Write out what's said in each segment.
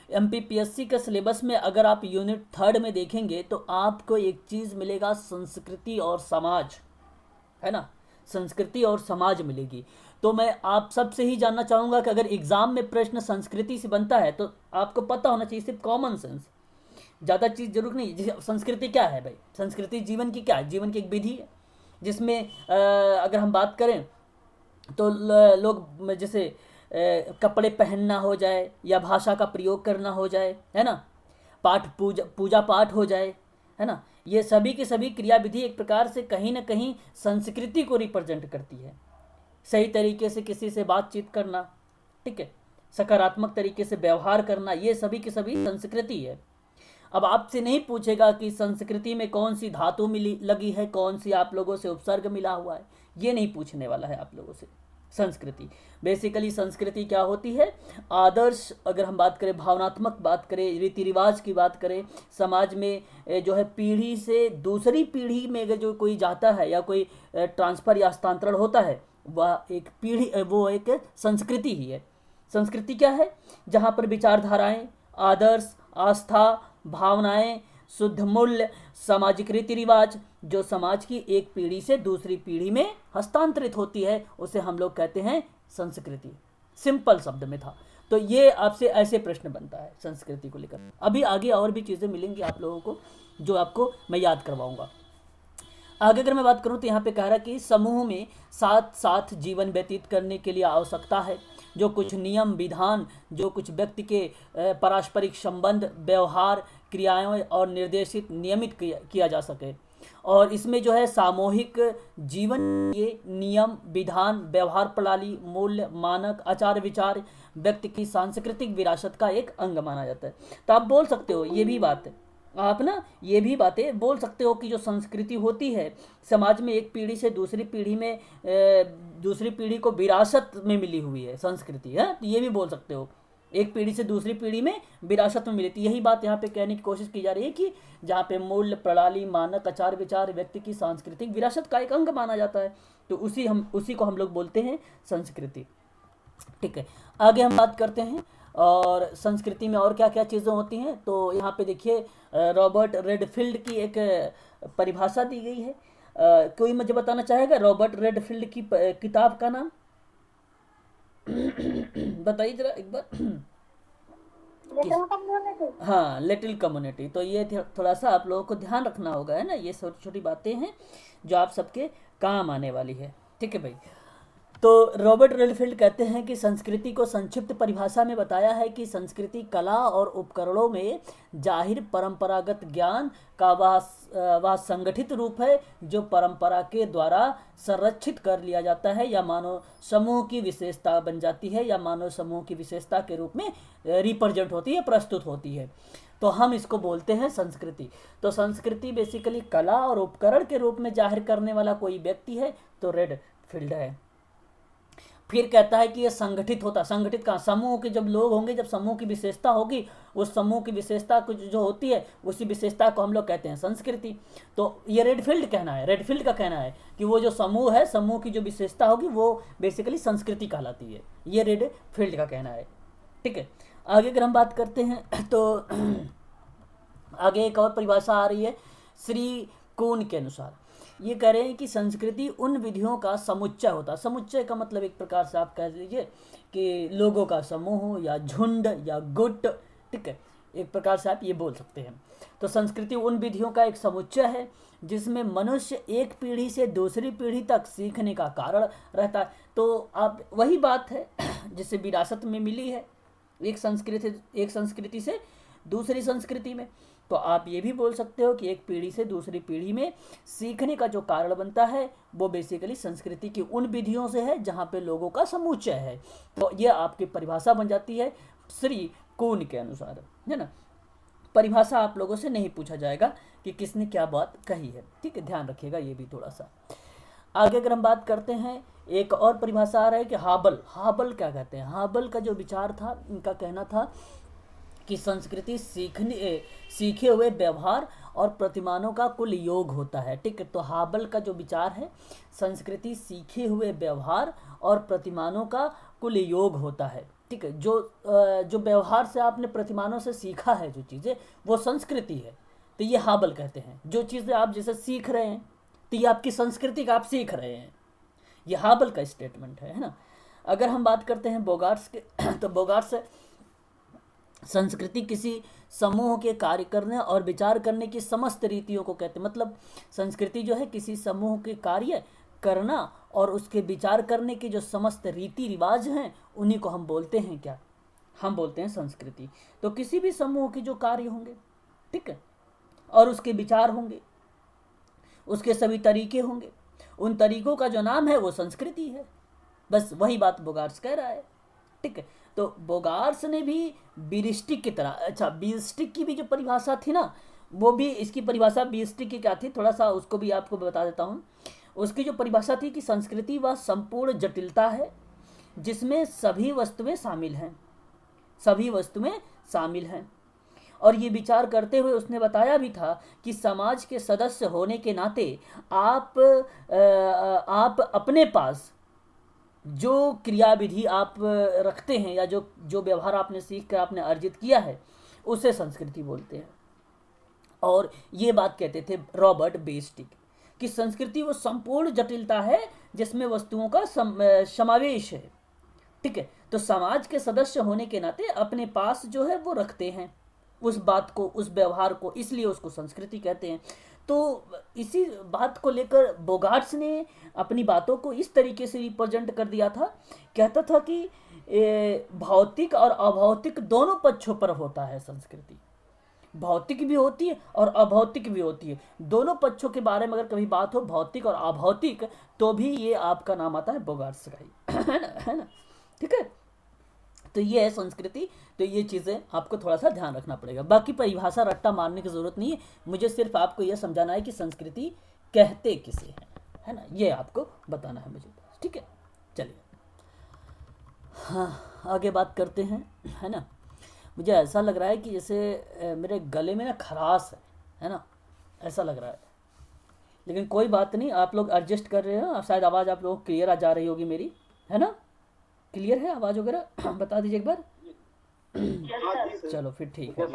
MPPSC का syllabus में अगर आप यूनिट 3 में देखेंगे तो आपको एक चीज़ मिलेगा, संस्कृति और समाज, है ना, संस्कृति और समाज मिलेगी। तो मैं आप सबसे ही जानना चाहूँगा कि अगर एग्ज़ाम में प्रश्न संस्कृति से बनता है तो आपको पता होना चाहिए, सिर्फ कॉमन सेंस, ज़्यादा चीज़ जरूर नहीं। जैसे संस्कृति क्या है भाई, संस्कृति जीवन की क्या है, जीवन की एक विधि है जिसमें अगर हम बात करें तो लोग जैसे कपड़े पहनना हो जाए या भाषा का प्रयोग करना हो जाए, है ना, पाठ पूजा पाठ हो जाए, है ना, ये सभी की सभी क्रिया विधि एक प्रकार से कहीं ना कहीं संस्कृति को रिप्रेजेंट करती है। सही तरीके से किसी से बातचीत करना, ठीक है, सकारात्मक तरीके से व्यवहार करना, ये सभी की सभी संस्कृति है। अब आपसे नहीं पूछेगा कि संस्कृति में कौन सी धातु मिली लगी है, कौन सी आप लोगों से उपसर्ग मिला हुआ है, ये नहीं पूछने वाला है आप लोगों से। संस्कृति बेसिकली, संस्कृति क्या होती है, आदर्श, अगर हम बात करें भावनात्मक बात करें, रीति रिवाज की बात करें, समाज में जो है पीढ़ी से दूसरी पीढ़ी में अगर जो कोई जाता है या कोई ट्रांसफ़र या हस्तांतरण होता है, वह एक पीढ़ी, वो एक संस्कृति ही है। संस्कृति क्या है, जहाँ पर विचारधाराएं, आदर्श, आस्था, भावनाएं, शुद्ध मूल्य, सामाजिक रीति रिवाज जो समाज की एक पीढ़ी से दूसरी पीढ़ी में हस्तांतरित होती है, उसे हम लोग कहते हैं संस्कृति। सिंपल शब्द में था। तो ये आपसे ऐसे प्रश्न बनता है संस्कृति को लेकर। अभी आगे और भी चीज़ें मिलेंगी आप लोगों को जो आपको मैं याद करवाऊंगा। आगे अगर मैं बात करूं तो यहाँ पे कह रहा कि समूह में साथ साथ जीवन व्यतीत करने के लिए आवश्यकता है जो कुछ नियम विधान, जो कुछ व्यक्ति के पारस्परिक संबंध, व्यवहार, क्रियाएं और निर्देशित नियमित किया जा सके। और इसमें जो है सामूहिक जीवन ये नियम विधान, व्यवहार प्रणाली, मूल्य, मानक, आचार विचार व्यक्ति की सांस्कृतिक विरासत का एक अंग माना जाता है। तो आप बोल सकते हो, ये भी बात है, आप ना ये भी बातें बोल सकते हो कि जो संस्कृति होती है समाज में एक पीढ़ी से दूसरी पीढ़ी में दूसरी पीढ़ी को विरासत में मिली हुई है संस्कृति, है। तो ये भी बोल सकते हो, एक पीढ़ी से दूसरी पीढ़ी में विरासत में मिली थी। यही बात यहाँ पे कहने की कोशिश की जा रही है कि जहाँ पे मूल्य, प्रणाली, मानक, आचार विचार व्यक्ति की सांस्कृतिक विरासत का एक अंग माना जाता है, तो उसी को हम लोग बोलते हैं संस्कृति। ठीक है, आगे हम बात करते हैं और संस्कृति में और क्या क्या चीज़ें होती हैं। तो यहाँ पे देखिए रॉबर्ट रेडफील्ड की एक परिभाषा दी गई है। कोई मुझे बताना चाहेगा रॉबर्ट रेडफील्ड की किताब का नाम? बताइए जरा एक बार। हाँ, लिटिल कम्युनिटी। तो ये थोड़ा सा आप लोगों को ध्यान रखना होगा, है ना, ये छोटी छोटी बातें हैं जो आप सबके काम आने वाली है। ठीक है भाई। तो रॉबर्ट रेडफील्ड कहते हैं कि संस्कृति को संक्षिप्त परिभाषा में बताया है कि संस्कृति कला और उपकरणों में जाहिर परंपरागत ज्ञान का वह संगठित रूप है जो परंपरा के द्वारा संरक्षित कर लिया जाता है या मानव समूह की विशेषता बन जाती है या मानव समूह की विशेषता के रूप में रिप्रेजेंट होती है, प्रस्तुत होती है। तो हम इसको बोलते हैं संस्कृति। तो संस्कृति बेसिकली कला और उपकरण के रूप में जाहिर करने वाला कोई व्यक्ति है तो रेडफील्ड है। फिर कहता है कि ये संगठित होता, संगठित कहाँ, समूह के जब लोग होंगे, जब समूह की विशेषता होगी, उस समूह की विशेषता कुछ जो होती है उसी विशेषता को हम लोग कहते हैं संस्कृति। तो ये रेडफील्ड का कहना है कि वो जो समूह है, समूह की जो विशेषता होगी वो बेसिकली संस्कृति कहलाती है। ये रेडफील्ड का कहना है। ठीक है, आगे अगर हम बात करते हैं तो आगे एक और परिभाषा आ रही है श्री कून के अनुसार। ये कह रहे हैं कि संस्कृति उन विधियों का समुच्चय होता है। समुच्चय का मतलब एक प्रकार से आप कह लीजिए कि लोगों का समूह या झुंड या गुट। ठीक है, एक प्रकार से आप ये बोल सकते हैं। तो संस्कृति उन विधियों का एक समुच्चय है जिसमें मनुष्य एक पीढ़ी से दूसरी पीढ़ी तक सीखने का कारण रहता है। तो आप वही बात है जिससे विरासत में मिली है एक संस्कृति से दूसरी संस्कृति में। तो आप ये भी बोल सकते हो कि एक पीढ़ी से दूसरी पीढ़ी में सीखने का जो कारण बनता है वो बेसिकली संस्कृति की उन विधियों से है जहाँ पे लोगों का समुच्चय है। तो ये आपकी परिभाषा बन जाती है श्री कून के अनुसार, है ना। परिभाषा आप लोगों से नहीं पूछा जाएगा कि किसने क्या बात कही है। ठीक है, ध्यान रखिएगा ये भी थोड़ा सा। आगे अगर हम बात करते हैं, एक और परिभाषा आ रहा है कि हाबल क्या कहते हैं। हाबल का जो विचार था, इनका कहना था कि संस्कृति सीखे हुए व्यवहार और प्रतिमानों का कुल योग होता है। ठीक है, तो हाबल का जो विचार है, संस्कृति सीखे हुए व्यवहार और प्रतिमानों का कुल योग होता है। ठीक है, जो व्यवहार से आपने प्रतिमानों से सीखा है जो चीज़ें, वो संस्कृति है। तो ये हाबल कहते हैं, जो चीज़ें आप जैसे सीख रहे हैं तो ये आपकी संस्कृति का आप सीख रहे हैं। ये हाबल का स्टेटमेंट है ना। अगर हम बात करते हैं बोगार्ट्स के तो बोगार्ट्स संस्कृति किसी समूह के कार्य करने और विचार करने की समस्त रीतियों को कहते हैं। मतलब संस्कृति जो है किसी समूह के कार्य करना और उसके विचार करने की जो समस्त रीति रिवाज हैं उन्हीं को हम बोलते हैं क्या, हम बोलते हैं संस्कृति। तो किसी भी समूह के जो कार्य होंगे, ठीक है, और उसके विचार होंगे, उसके सभी तरीके होंगे, उन तरीकों का जो नाम है वो संस्कृति है। बस वही बात बोगार्ट्स कह रहा है, ठीक है। तो बोगार्ट्स ने भी बीरिस्टिक की तरह, अच्छा बीरिस्टिक की भी जो परिभाषा थी ना, वो भी इसकी परिभाषा बीरिस्टिक की क्या थी, थोड़ा सा उसको भी आपको बता देता हूँ। उसकी जो परिभाषा थी कि संस्कृति वह संपूर्ण जटिलता है जिसमें सभी वस्तुएं शामिल हैं, सभी वस्तुएं शामिल हैं। और ये विचार करते हुए उसने बताया भी था कि समाज के सदस्य होने के नाते आप अपने पास जो क्रियाविधि आप रखते हैं या जो व्यवहार आपने सीख कर आपने अर्जित किया है उसे संस्कृति बोलते हैं। और ये बात कहते थे रॉबर्ट बेस्टिक कि संस्कृति वो संपूर्ण जटिलता है जिसमें वस्तुओं का समावेश है, ठीक है। तो समाज के सदस्य होने के नाते अपने पास जो है वो रखते हैं उस बात को, उस व्यवहार को, इसलिए उसको संस्कृति कहते हैं। तो इसी बात को लेकर बोगार्ट्स ने अपनी बातों को इस तरीके से रिप्रेजेंट कर दिया था। कहता था कि भौतिक और अभौतिक दोनों पक्षों पर होता है संस्कृति, भौतिक भी होती है और अभौतिक भी होती है। दोनों पक्षों के बारे में अगर कभी बात हो, भौतिक और अभौतिक, तो भी ये आपका नाम आता है बोगार्ट्स का ही, है ना, ठीक है। तो ये है संस्कृति। तो ये चीज़ें आपको थोड़ा सा ध्यान रखना पड़ेगा। बाकी परिभाषा रट्टा मारने की ज़रूरत नहीं है, मुझे सिर्फ आपको यह समझाना है कि संस्कृति कहते किसे हैं, है ना, ये आपको बताना है मुझे, ठीक है। चलिए हाँ आगे बात करते हैं, है ना। मुझे ऐसा लग रहा है कि जैसे मेरे गले में ना खराश है ना, ऐसा लग रहा है, लेकिन कोई बात नहीं, आप लोग एडजस्ट कर रहे हो। शायद आवाज़ आप लोगों को क्लियर आ जा रही होगी मेरी, है ना, क्लियर है आवाज़ वगैरह, बता दीजिए एक बार। चलो फिर ठीक है।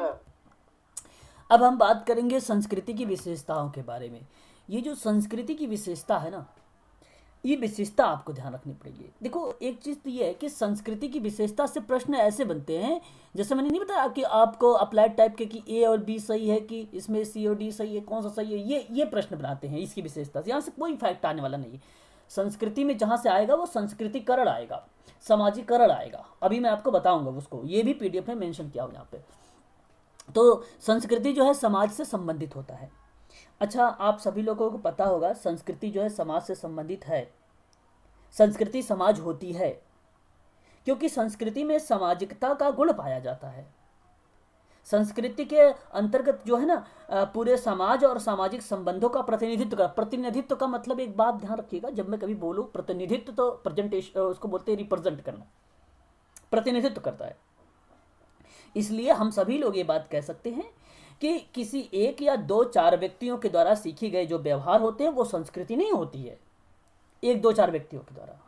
अब हम बात करेंगे संस्कृति की विशेषताओं के बारे में। ये जो संस्कृति की विशेषता है ना, ये विशेषता आपको ध्यान रखनी पड़ेगी। देखो एक चीज़ तो ये है कि संस्कृति की विशेषता से प्रश्न ऐसे बनते हैं, जैसे मैंने नहीं बताया कि आपको अप्लाइड टाइप के कि ए और बी सही है, कि इसमें सी और डी सही है, कौन सा सही है, ये प्रश्न बनाते हैं इसकी विशेषता से। यहाँ से कोई फैक्ट आने वाला नहीं है। संस्कृति में जहाँ से आएगा वो संस्कृतिकरण आएगा, समाजीकरण आएगा। अभी मैं आपको बताऊंगा उसको, ये भी पीडीएफ में मेंशन किया हुआ यहाँ पे। तो संस्कृति जो है समाज से संबंधित होता है। अच्छा आप सभी लोगों को पता होगा संस्कृति जो है समाज से संबंधित है। संस्कृति समाज होती है क्योंकि संस्कृति में सामाजिकता का गुण पाया जाता है। संस्कृति के अंतर्गत जो है ना पूरे समाज और सामाजिक संबंधों का प्रतिनिधित्व का मतलब, एक बात ध्यान रखिएगा, जब मैं कभी बोलूँ प्रतिनिधित्व तो प्रेजेंटेशन उसको बोलते हैं रिप्रेजेंट करना, प्रतिनिधित्व करता है। इसलिए हम सभी लोग ये बात कह सकते हैं कि किसी एक या दो चार व्यक्तियों के द्वारा सीखी गए जो व्यवहार होते हैं वो संस्कृति नहीं होती है। एक दो चार व्यक्तियों के द्वारा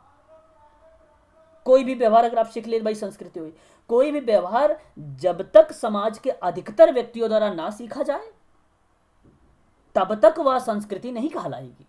कोई भी व्यवहार अगर आप सीख ले भाई संस्कृति हुई। कोई भी व्यवहार जब तक समाज के अधिकतर व्यक्तियों द्वारा ना सीखा जाए तब तक वह संस्कृति नहीं कहलाएगी।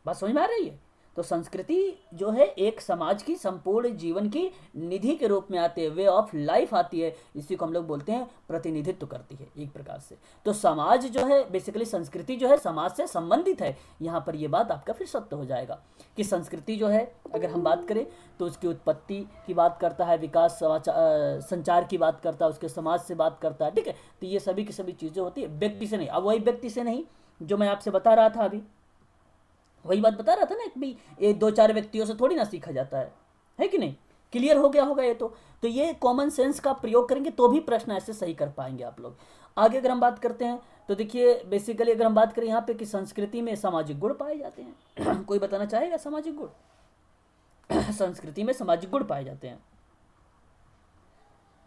बात समझ में आ रही है? तो संस्कृति जो है एक समाज की संपूर्ण जीवन की निधि के रूप में आती है, वे ऑफ लाइफ आती है, इसी को हम लोग बोलते हैं प्रतिनिधित्व करती है एक प्रकार से। तो समाज जो है बेसिकली संस्कृति जो है समाज से संबंधित है। यहाँ पर ये बात आपका फिर सत्य हो जाएगा कि संस्कृति जो है अगर हम बात करें तो उसकी उत्पत्ति की बात करता है, विकास संचार की बात करता है, उसके समाज से बात करता है, ठीक है। तो ये सभी की सभी चीज़ें होती है, व्यक्ति से नहीं। अब वही व्यक्ति से नहीं जो मैं आपसे बता रहा था अभी, वही बात बता रहा था ना कि भाई ये दो चार व्यक्तियों से थोड़ी ना सीखा जाता है कि नहीं? क्लियर हो गया होगा ये तो ये कॉमन सेंस का प्रयोग करेंगे तो भी प्रश्न ऐसे सही कर पाएंगे आप लोग। आगे अगर हम बात करते हैं तो देखिए बेसिकली अगर हम बात करें यहाँ पे कि संस्कृति में सामाजिक गुण पाए जाते हैं कोई बताना चाहेगा सामाजिक गुण? संस्कृति में सामाजिक गुण पाए जाते हैं।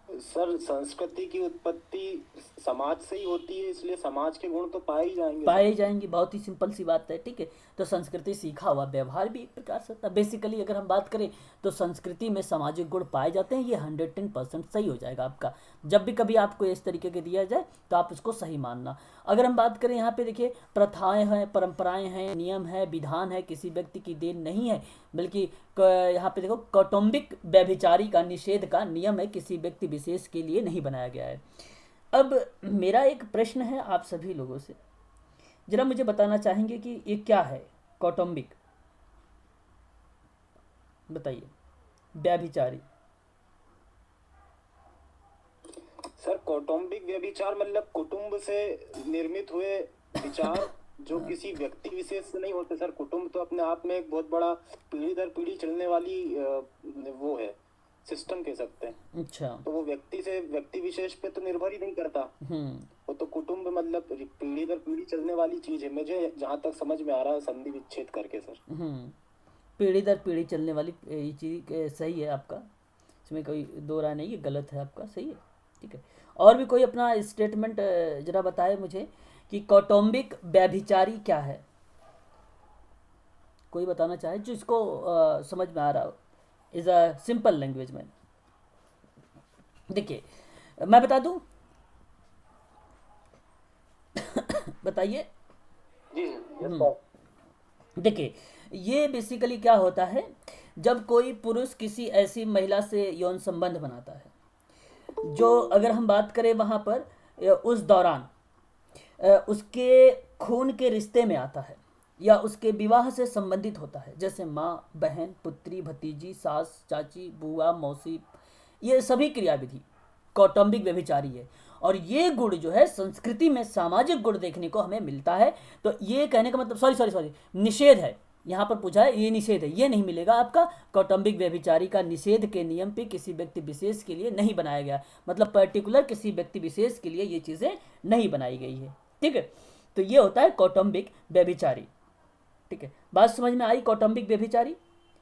सर संस्कृति की उत्पत्ति समाज से ही होती है, इसलिए समाज के गुण तो पाए ही जाएंगे सर। पाए जाएंगे, बहुत ही सिंपल सी बात है, ठीक है। तो संस्कृति सीखा हुआ व्यवहार भी एक प्रकार से होता है। बेसिकली अगर हम बात करें तो संस्कृति में सामाजिक गुण पाए जाते हैं, ये 110% सही हो जाएगा आपका। जब भी कभी आपको इस तरीके के दिया जाए तो आप उसको सही मानना। अगर हम बात करें यहाँ पे देखिए, प्रथाएं हैं, परंपराएं हैं, नियम है, विधान है, किसी व्यक्ति की देन नहीं है, बल्कि यहाँ पे देखो कौटुंबिक व्यभिचारी का निषेध का नियम है, किसी व्यक्ति विशेष के लिए नहीं बनाया गया है। अब मेरा एक प्रश्न है आप सभी लोगों से, जरा मुझे बताना चाहेंगे कि ये क्या है कौटुंबिक, बताइए, व्यभिचारी। सर कौटुंबिक व्यभिचार मतलब कुटुंब से निर्मित हुए विचार जो किसी व्यक्ति विशेष से नहीं होते सर। कुटुंब तो अपने आप में एक बहुत बड़ा पीढ़ी दर पीढ़ी चलने वाली वो है, सिस्टम कह सकते हैं। अच्छा। तो वो व्यक्ति से व्यक्ति विशेष पे तो निर्भर ही नहीं करता। हम्म। वो तो कुटुंब मतलब पीढ़ी दर पीढ़ी चलने वाली चीज है, मुझे जहां तक समझ में आ रहा है संधि विच्छेद करके सर। पीढ़ी दर पीढ़ी चलने वाली ये चीज़ सही है आपका, इसमें कोई दो राय नहीं है, गलत है आपका, सही है, ठीक है। और भी कोई अपना स्टेटमेंट जरा बताए मुझे कि कौटुंबिक व्यभिचारी क्या है, कोई बताना चाहे जो इसको समझ में आ रहा हो इज़ अ सिंपल लैंग्वेज में। देखिए मैं बता दूं, बताइए। जी यस हम्म। सर। देखिए ये बेसिकली क्या होता है, जब कोई पुरुष किसी ऐसी महिला से यौन संबंध बनाता है जो, अगर हम बात करें वहाँ पर उस दौरान उसके खून के रिश्ते में आता है या उसके विवाह से संबंधित होता है, जैसे माँ, बहन, पुत्री, भतीजी, सास, चाची, बुआ, मौसी, ये सभी क्रियाविधि कौटुंबिक व्यभिचारी है। और ये गुण जो है संस्कृति में सामाजिक गुण देखने को हमें मिलता है। तो ये कहने का मतलब, सॉरी सॉरी सॉरी, निषेध है, यहाँ पर पूछा है, ये निषेध है, ये नहीं मिलेगा आपका। कौटुंबिक व्यभिचारी का निषेध के नियम पे किसी व्यक्ति विशेष के लिए नहीं बनाया गया, मतलब पर्टिकुलर किसी व्यक्ति विशेष के लिए ये चीज़ें नहीं बनाई गई है, ठीक है। तो ये होता है कौटुंबिक व्यभिचारी, ठीक है। बात समझ में आई कौटुंबिक व्यभिचारी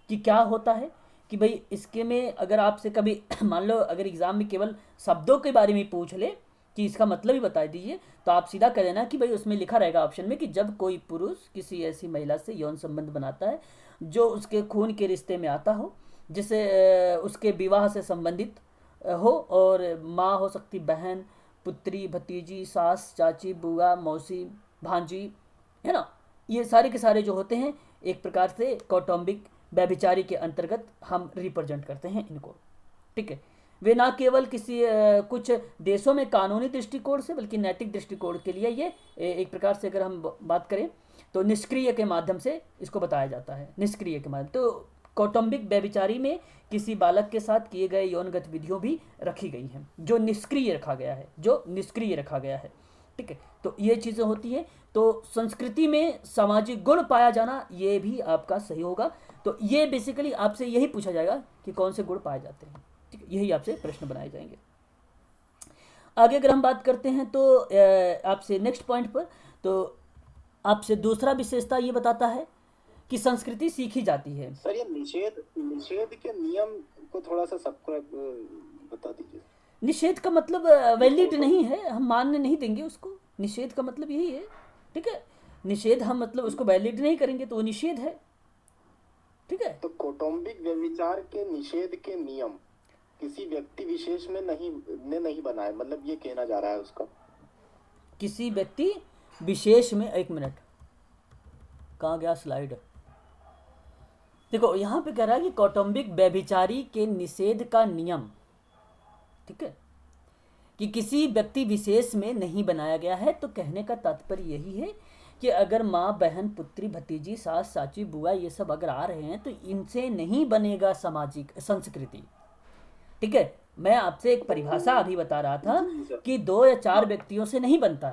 कि क्या होता है, कि भाई इसके में अगर आपसे कभी मान लो अगर एग्जाम में केवल शब्दों के बारे में पूछ ले कि इसका मतलब ही बता दीजिए, तो आप सीधा कह देना कि भाई उसमें लिखा रहेगा ऑप्शन में कि जब कोई पुरुष किसी ऐसी महिला से यौन संबंध बनाता है जो उसके खून के रिश्ते में आता हो, जिसे उसके विवाह से संबंधित हो, और माँ हो सकती, बहन, पुत्री, भतीजी, सास, चाची, बुआ, मौसी, भांजी, है ना, ये सारे के सारे जो होते हैं एक प्रकार से कौटुंबिक व्यभिचारी के अंतर्गत हम रिप्रेजेंट करते हैं इनको, ठीक है। वे ना केवल किसी कुछ देशों में कानूनी दृष्टिकोण से बल्कि नैतिक दृष्टिकोण के लिए ये एक प्रकार से अगर हम बात करें तो निष्क्रिय के माध्यम से इसको बताया जाता है, निष्क्रिय के माध्यम। तो कौटुंबिक व्यभिचारी में किसी बालक के साथ किए गए यौन गतिविधियों भी रखी गई हैं, जो निष्क्रिय रखा गया है, जो निष्क्रिय रखा गया है, ठीक है। तो ये चीज़ें होती हैं। तो संस्कृति में सामाजिक गुण पाया जाना ये भी आपका सही होगा। तो ये बेसिकली आपसे यही पूछा जाएगा कि कौन से गुण पाए जाते हैं, ठीक है, यही आपसे प्रश्न बनाए जाएंगे। आगे अगर हम बात करते हैं तो आपसे नेक्स्ट पॉइंट पर, तो आपसे दूसरा विशेषता ये बताता है कि संस्कृति सीखी जाती है। सर ये निषेध निषेध के नियम को थोड़ा सा सबको बता दीजिए। निषेध का मतलब वैलिड नहीं है, हम मानने नहीं देंगे उसको, निषेध का मतलब यही है, ठीक है। निषेध हम मतलब उसको वैलिड नहीं करेंगे तो वो निषेध है, ठीक है। तो कौटुंबिक व्यभिचार के निषेध के नियम किसी व्यक्ति विशेष में नहीं बनाए, मतलब ये कहना जा रहा है उसका। किसी व्यक्ति विशेष में, एक मिनट कहाँ गया स्लाइड, देखो यहाँ पे कह रहा है कि कौटुंबिक व्यभिचारी के निषेध का नियम, ठीक है, कि किसी व्यक्ति विशेष में नहीं बनाया गया है। तो कहने का तात्पर्य यही है कि अगर माँ, बहन, पुत्री, भतीजी, सास, चाची, बुआ ये सब अगर आ रहे हैं तो इनसे नहीं बनेगा सामाजिक संस्कृति, ठीक है। मैं आपसे एक परिभाषा अभी बता रहा था जी सर। कि 2 या 4 व्यक्तियों से नहीं बनता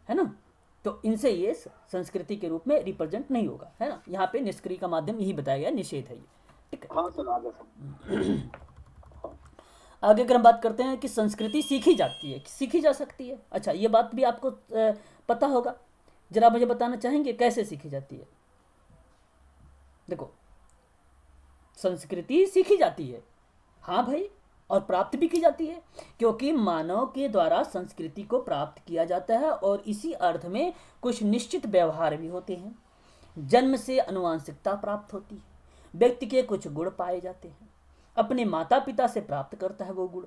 है ना, तो इनसे ये संस्कृति के रूप में रिप्रेजेंट नहीं होगा, है ना। यहाँ पे निष्क्रिय का माध्यम यही बताया गया, निषेध है ये, ठीक है। हाँ सर आगे सर। आगे अगर हम बात करते हैं कि संस्कृति सीखी जाती है, सीखी जा सकती है, अच्छा ये बात भी आपको पता होगा, जरा मुझे बताना चाहेंगे कैसे सीखी जाती है। देखो संस्कृति सीखी जाती है, हाँ भाई, और प्राप्त भी की जाती है, क्योंकि मानव के द्वारा संस्कृति को प्राप्त किया जाता है और इसी अर्थ में कुछ निश्चित व्यवहार भी होते हैं। जन्म से अनुवांशिकता प्राप्त होती है, व्यक्ति के कुछ गुण पाए जाते हैं, अपने माता पिता से प्राप्त करता है वो गुण,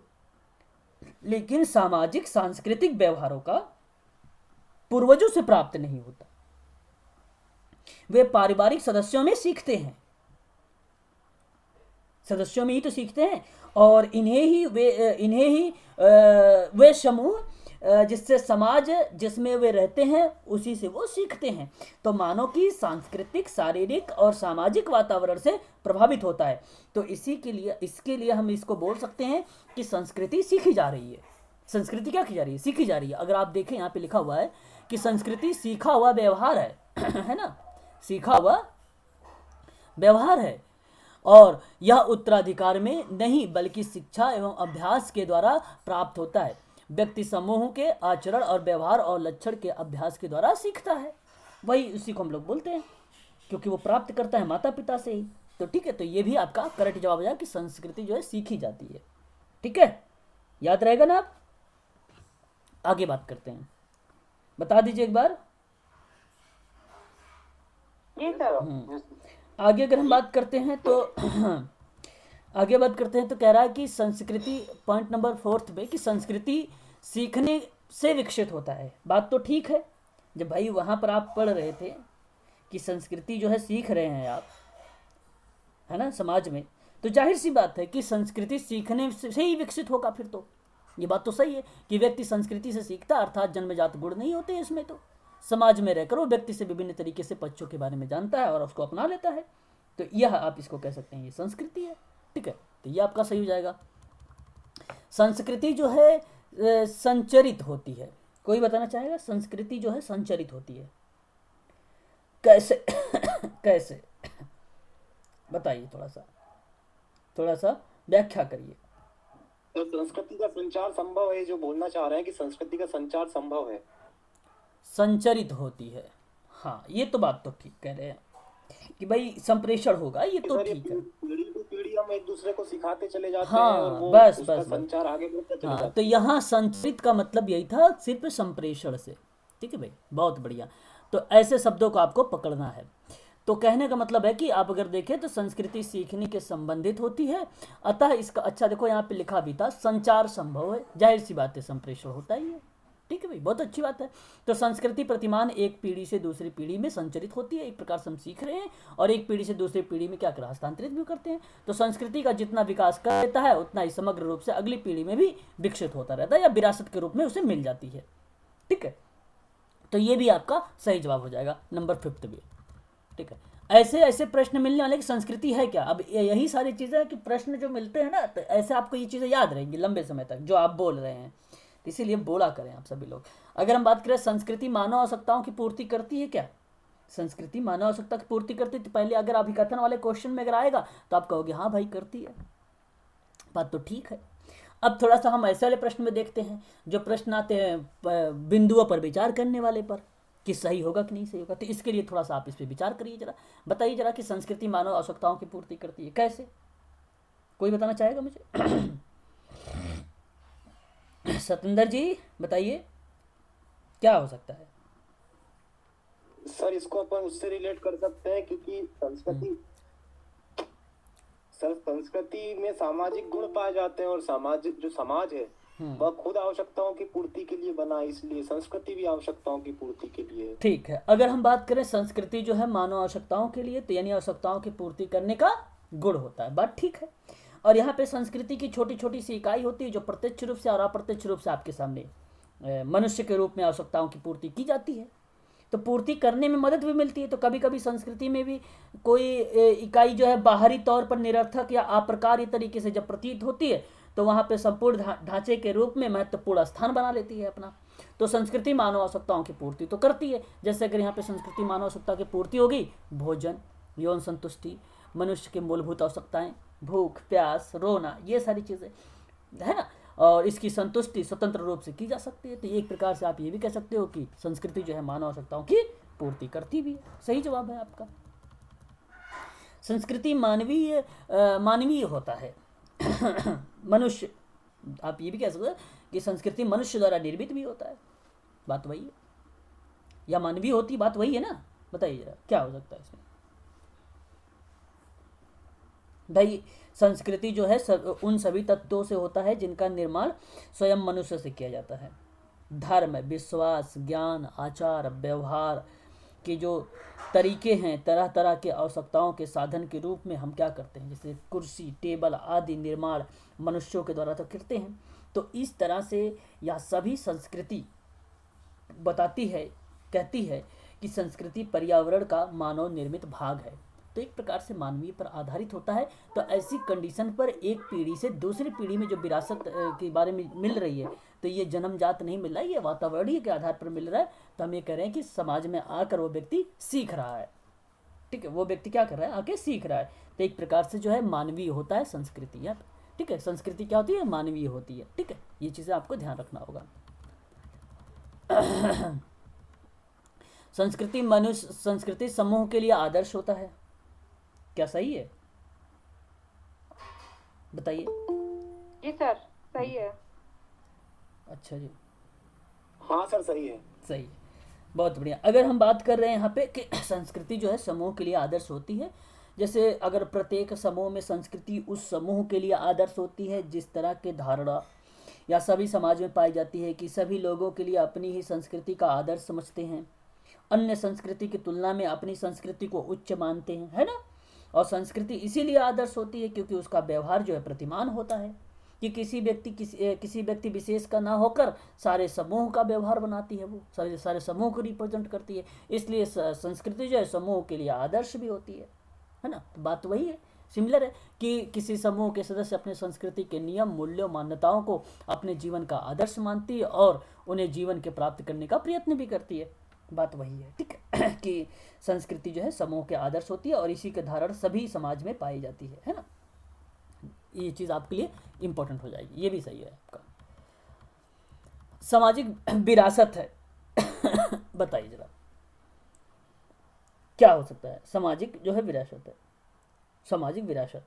लेकिन सामाजिक सांस्कृतिक व्यवहारों का पूर्वजों से प्राप्त नहीं होता। वे पारिवारिक सदस्यों में सीखते हैं, सदस्यों में ही तो सीखते हैं, और इन्हें ही वे समूह जिससे समाज जिसमें वे रहते हैं उसी से वो सीखते हैं। तो मानव की सांस्कृतिक, शारीरिक और सामाजिक वातावरण से प्रभावित होता है। तो इसके लिए हम इसको बोल सकते हैं कि संस्कृति सीखी जा रही है। संस्कृति क्या की जा रही है? सीखी जा रही है। अगर आप देखें यहाँ पे लिखा हुआ है कि संस्कृति सीखा हुआ व्यवहार है है ना, सीखा हुआ व्यवहार है, और यह उत्तराधिकार में नहीं बल्कि शिक्षा एवं अभ्यास के द्वारा प्राप्त होता है। व्यक्ति समूह के आचरण और व्यवहार और लक्षण के अभ्यास के द्वारा सीखता है। वही उसी को हम लोग बोलते हैं, क्योंकि वो प्राप्त करता है माता पिता से ही। तो ठीक है, तो ये भी आपका करेक्ट जवाब हो जाएगा कि संस्कृति जो है सीखी जाती है। ठीक है, याद रहेगा ना। आप आगे बात करते हैं, बता दीजिए एक बार। जी सर। आगे अगर हम बात करते हैं तो आगे बात करते हैं तो कह रहा है कि संस्कृति, पॉइंट नंबर 4 पे, कि संस्कृति सीखने से विकसित होता है। बात तो ठीक है। जब भाई वहाँ पर आप पढ़ रहे थे कि संस्कृति जो है सीख रहे हैं आप, है ना, समाज में, तो जाहिर सी बात है कि संस्कृति सीखने से ही विकसित होगा। फिर तो ये बात तो सही है कि व्यक्ति संस्कृति से सीखता, अर्थात जन्मजात गुण नहीं होते इसमें। तो समाज में रहकर वो व्यक्ति से विभिन्न तरीके से पक्षों के बारे में जानता है और उसको अपना लेता है। तो यह आप इसको कह सकते हैं ये संस्कृति है। ठीक है, तो ये आपका सही हो जाएगा। संस्कृति जो है संचरित होती है। कोई बताना चाहेगा? संस्कृति जो है संचरित होती है, कैसे? कैसे बताइए, थोड़ा सा व्याख्या करिए। तो संस्कृति का संचार संभव है, जो बोलना चाह रहे हैं कि संस्कृति का संचार संभव है, संचरित होती है। हाँ, ये तो बात तो ठीक कह रहे हैं कि भाई संप्रेषण होगा, ये तो ठीक है। पीढ़ी टू पीढ़ी हम एक दूसरे को सिखाते चले जाते हाँ, हैं और वो बस उसका बस बस। संचार आगे बढ़ता चला हाँ, जाता तो यहाँ संचरित का मतलब यही था, सिर्फ संप्रेषण से। ठीक है भाई, बहुत बढ़िया। तो ऐसे शब्दों को आपको पकड़ना है। तो कहने का मतलब है कि आप अगर देखें तो संस्कृति सीखने के संबंधित होती है, अतः इसका, अच्छा देखो यहाँ पे लिखा भी था संचार संभव है, जाहिर सी बात है संप्रेषण होता ही है। ठीक है भाई, बहुत अच्छी बात है। तो संस्कृति प्रतिमान एक पीढ़ी से दूसरी पीढ़ी में संचरित होती है, एक प्रकार से हम सीख रहे हैं, और एक पीढ़ी से दूसरी पीढ़ी में क्या कर हस्तांतरित भी करते हैं। तो संस्कृति का जितना विकास कर लेता है उतना ही समग्र रूप से अगली पीढ़ी में भी विकसित होता रहता है, या विरासत के रूप में उसे मिल जाती है। ठीक है, तो ये भी आपका सही जवाब हो जाएगा, नंबर 5 भी। ठीक है, ऐसे ऐसे प्रश्न मिलने वाले कि संस्कृति है क्या। अब यही सारी चीज़ें हैं कि प्रश्न जो मिलते हैं ना, तो ऐसे आपको ये चीज़ें याद रहेंगी लंबे समय तक जो आप बोल रहे हैं। इसीलिए बोला करें आप सभी लोग। अगर हम बात करें संस्कृति मानव आवश्यकताओं की पूर्ति करती है क्या, संस्कृति मानव आवश्यकता की पूर्ति करती है, तो पहले अगर अभिकथन वाले क्वेश्चन में अगर आएगा तो आप कहोगे हाँ भाई करती है, बात तो ठीक है। अब थोड़ा सा हम ऐसे वाले प्रश्न में देखते हैं जो प्रश्न आते हैं बिंदुओं पर विचार करने वाले पर, कि सही होगा कि नहीं सही होगा। तो इसके लिए थोड़ा सा आप इस पर विचार करिए जरा, बताइए जरा कि संस्कृति मानव आवश्यकताओं की पूर्ति करती है कैसे। कोई बताना चाहेगा मुझे? सतेंद्र जी बताइए क्या हो सकता है। सर इसको अपन उससे रिलेट कर सकते हैं, क्योंकि संस्कृति में सामाजिक गुण पाए जाते हैं, और सामाजिक जो समाज है वह खुद आवश्यकताओं की पूर्ति के लिए बना, इसलिए संस्कृति भी आवश्यकताओं की पूर्ति के लिए। ठीक है, अगर हम बात करें संस्कृति जो है मानव आवश्यकताओं के लिए, तो यानी आवश्यकताओं की पूर्ति करने का गुण होता है, बात ठीक है। और यहाँ पे संस्कृति की छोटी छोटी सी इकाई होती है जो प्रत्यक्ष रूप से और अप्रत्यक्ष रूप से आपके सामने मनुष्य के रूप में आवश्यकताओं की पूर्ति की जाती है। तो पूर्ति करने में मदद भी मिलती है। तो कभी कभी संस्कृति में भी कोई इकाई जो है बाहरी तौर पर निरर्थक या अप्रकार्य तरीके से जब प्रतीत होती है, तो वहाँ पे संपूर्ण ढांचे के रूप में महत्वपूर्ण स्थान बना लेती है अपना। तो संस्कृति मानव आवश्यकताओं की पूर्ति तो करती है। जैसे अगर यहाँ पे संस्कृति मानव आवश्यकता की पूर्ति होगी, भोजन, यौन संतुष्टि, मनुष्य की मूलभूत आवश्यकताएं, भूख, प्यास, रोना, ये सारी चीज़ें है ना, और इसकी संतुष्टि स्वतंत्र रूप से की जा सकती है। तो एक प्रकार से आप ये भी कह सकते हो कि संस्कृति जो है मानव आवश्यकताओं की पूर्ति करती भी है। सही जवाब है आपका। संस्कृति मानवीय होता है मनुष्य, आप ये भी कह सकते हो कि संस्कृति मनुष्य द्वारा निर्मित भी होता है, बात वही है, या मानवीय होती, बात वही है ना। बताइए जरा क्या हो सकता है इसमें। भाई संस्कृति जो है उन सभी तत्वों से होता है जिनका निर्माण स्वयं मनुष्य से किया जाता है। धर्म, विश्वास, ज्ञान, आचार, व्यवहार के जो तरीके हैं, तरह तरह के आवश्यकताओं के साधन के रूप में हम क्या करते हैं, जैसे कुर्सी, टेबल आदि निर्माण मनुष्यों के द्वारा तो करते हैं। तो इस तरह से यह सभी संस्कृति बताती है, कहती है कि संस्कृति पर्यावरण का मानव निर्मित भाग है, तो एक प्रकार से मानवीय पर आधारित होता है। तो ऐसी कंडीशन पर एक पीढ़ी से दूसरी पीढ़ी में जो विरासत के बारे में मिल रही है, तो ये जन्मजात नहीं मिल रहा है, ये वातावरणीय के आधार पर मिल रहा है। तो हम ये कह रहे हैं कि समाज में आकर वो व्यक्ति सीख रहा है, ठीक है, वो व्यक्ति क्या कर रहा है, आके सीख रहा है। तो एक प्रकार से जो है मानवीय होता है संस्कृति, यार ठीक है, संस्कृति क्या होती है, मानवीय होती है, ठीक है, ये चीज़ें आपको ध्यान रखना होगा। संस्कृति समूह के लिए आदर्श होता है, क्या सही है, बताइए। जी सर, सही है। अच्छा जी, हाँ सर सही है। सही, बहुत बढ़िया। अगर हम बात कर रहे हैं यहाँ पे कि संस्कृति जो है समूह के लिए आदर्श होती है, जैसे अगर प्रत्येक समूह में संस्कृति उस समूह के लिए आदर्श होती है जिस तरह के धारणा या सभी समाज में पाई जाती है कि सभी लोगों के लिए अपनी ही संस्कृति का आदर्श समझते हैं, अन्य संस्कृति की तुलना में अपनी संस्कृति को उच्च मानते हैं, है ना। और संस्कृति इसीलिए आदर्श होती है क्योंकि उसका व्यवहार जो है प्रतिमान होता है, कि किसी व्यक्ति विशेष का ना होकर सारे समूह का व्यवहार बनाती है, वो सारे समूह को रिप्रेजेंट करती है। इसलिए संस्कृति जो है समूह के लिए आदर्श भी होती है ना। तो बात वही है, सिमिलर है कि किसी समूह के सदस्य अपने संस्कृति के नियम, मूल्यों, मान्यताओं को अपने जीवन का आदर्श मानती है और उन्हें जीवन के प्राप्त करने का प्रयत्न भी करती है। बात वही है, ठीक है, कि संस्कृति जो है समूह के आदर्श होती है और इसी के धारण सभी समाज में पाई जाती है ना। ये चीज़ आपके लिए इंपॉर्टेंट हो जाएगी, ये भी सही है आपका। सामाजिक विरासत है बताइए जरा क्या हो सकता है, सामाजिक जो है विरासत है, सामाजिक विरासत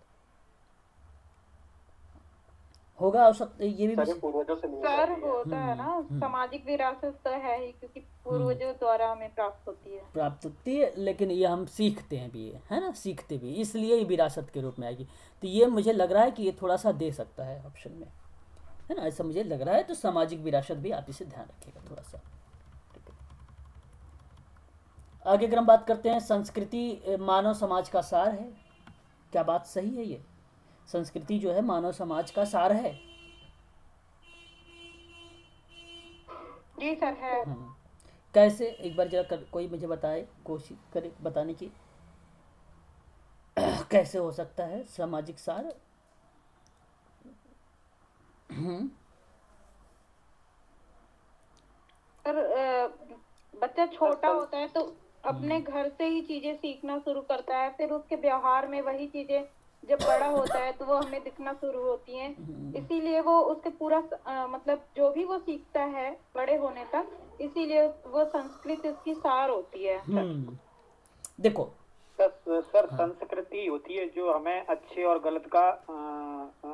होगा आवश्यक, ये भी पूर्वजों से मिल सर जाती है। होता है ना, सामाजिक विरासत तो है ही, क्योंकि पूर्वजों द्वारा हमें प्राप्त होती है, लेकिन ये हम सीखते हैं भी, है ना, सीखते भी, इसलिए ये विरासत के रूप में आएगी। तो ये मुझे लग रहा है कि ये थोड़ा सा दे सकता है ऑप्शन में, है ना, ऐसा मुझे लग रहा है। तो सामाजिक विरासत भी आप इसे ध्यान रखिएगा थोड़ा सा, ठीक है। आगे अगर हम बात करते हैं, संस्कृति मानव समाज का सार है, क्या बात सही है ये, संस्कृति जो है मानव समाज का सार है। जी सर है। कैसे, एक बार जरा कोई मुझे बताए, कोशिश करे बताने की कैसे हो सकता है सामाजिक सार। सर बच्चा छोटा होता है तो अपने घर से ही चीजें सीखना शुरू करता है, फिर उसके व्यवहार में वही चीजें जब बड़ा होता है तो वो हमें दिखना शुरू होती हैं। इसीलिए वो उसके पूरा मतलब जो भी वो सीखता है बड़े होने तक, इसीलिए वो संस्कृति उसकी सार होती है। देखो सर संस्कृति होती है जो हमें अच्छे और गलत का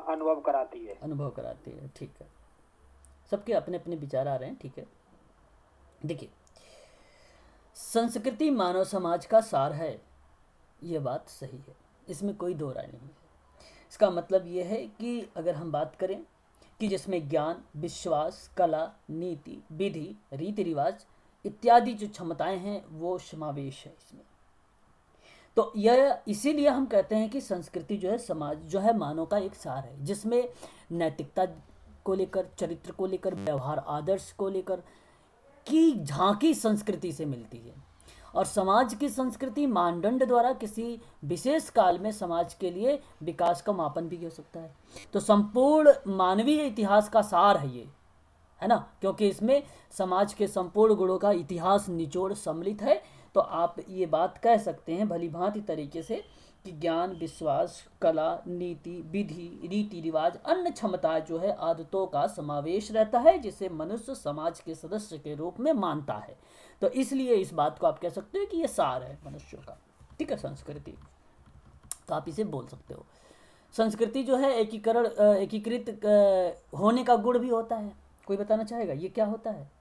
अनुभव कराती है, ठीक है, सबके अपने अपने विचार आ रहे हैं, ठीक है। देखिए, संस्कृति मानव समाज का सार है, ये बात सही है, इसमें कोई दो राय नहीं है। इसका मतलब ये है कि अगर हम बात करें कि जिसमें ज्ञान, विश्वास, कला, नीति, विधि, रीति रिवाज इत्यादि जो क्षमताएं हैं वो समावेश है इसमें। तो यह इसीलिए हम कहते हैं कि संस्कृति जो है समाज जो है मानव का एक सार है, जिसमें नैतिकता को लेकर, चरित्र को लेकर, व्यवहार आदर्श को लेकर की झांकी संस्कृति से मिलती है। और समाज की संस्कृति मानदंड द्वारा किसी विशेष काल में समाज के लिए विकास का मापन भी हो सकता है। तो संपूर्ण मानवीय इतिहास का सार है ये, है ना, क्योंकि इसमें समाज के संपूर्ण गुणों का इतिहास निचोड़ सम्मिलित है। तो आप ये बात कह सकते हैं भली भांति तरीके से कि ज्ञान, विश्वास, कला, नीति, विधि, रीति रिवाज, अन्य क्षमताएं जो है आदतों का समावेश रहता है, जिसे मनुष्य समाज के सदस्य के रूप में मानता है। तो इसलिए इस बात को आप कह सकते हो कि ये सार है मनुष्यों का, ठीक है, संस्कृति। तो आप इसे बोल सकते हो। संस्कृति जो है एकीकृत होने का गुण भी होता है। कोई बताना चाहेगा ये क्या होता है?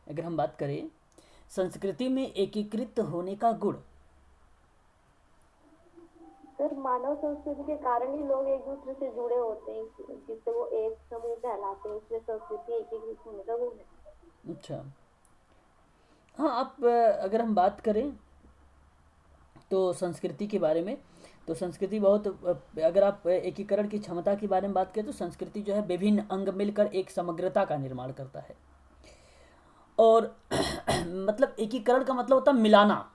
अगर हम बात करें संस्कृति में एकीकृत होने का गुण, सर मानव संस्कृति के कारण ही लोग एक दूसरे से जुड़े होते हैं, जिससे वो एक समूह कहलाते हैं, इसलिए संस्कृति एकीकृत होने का गुण है। अच्छा हाँ, आप अगर हम बात करें तो संस्कृति के बारे में, तो संस्कृति बहुत, अगर आप एकीकरण की क्षमता के बारे में बात करें तो संस्कृति जो है विभिन्न अंग मिलकर एक समग्रता का निर्माण करता है। और मतलब एकीकरण का मतलब होता है मिलाना,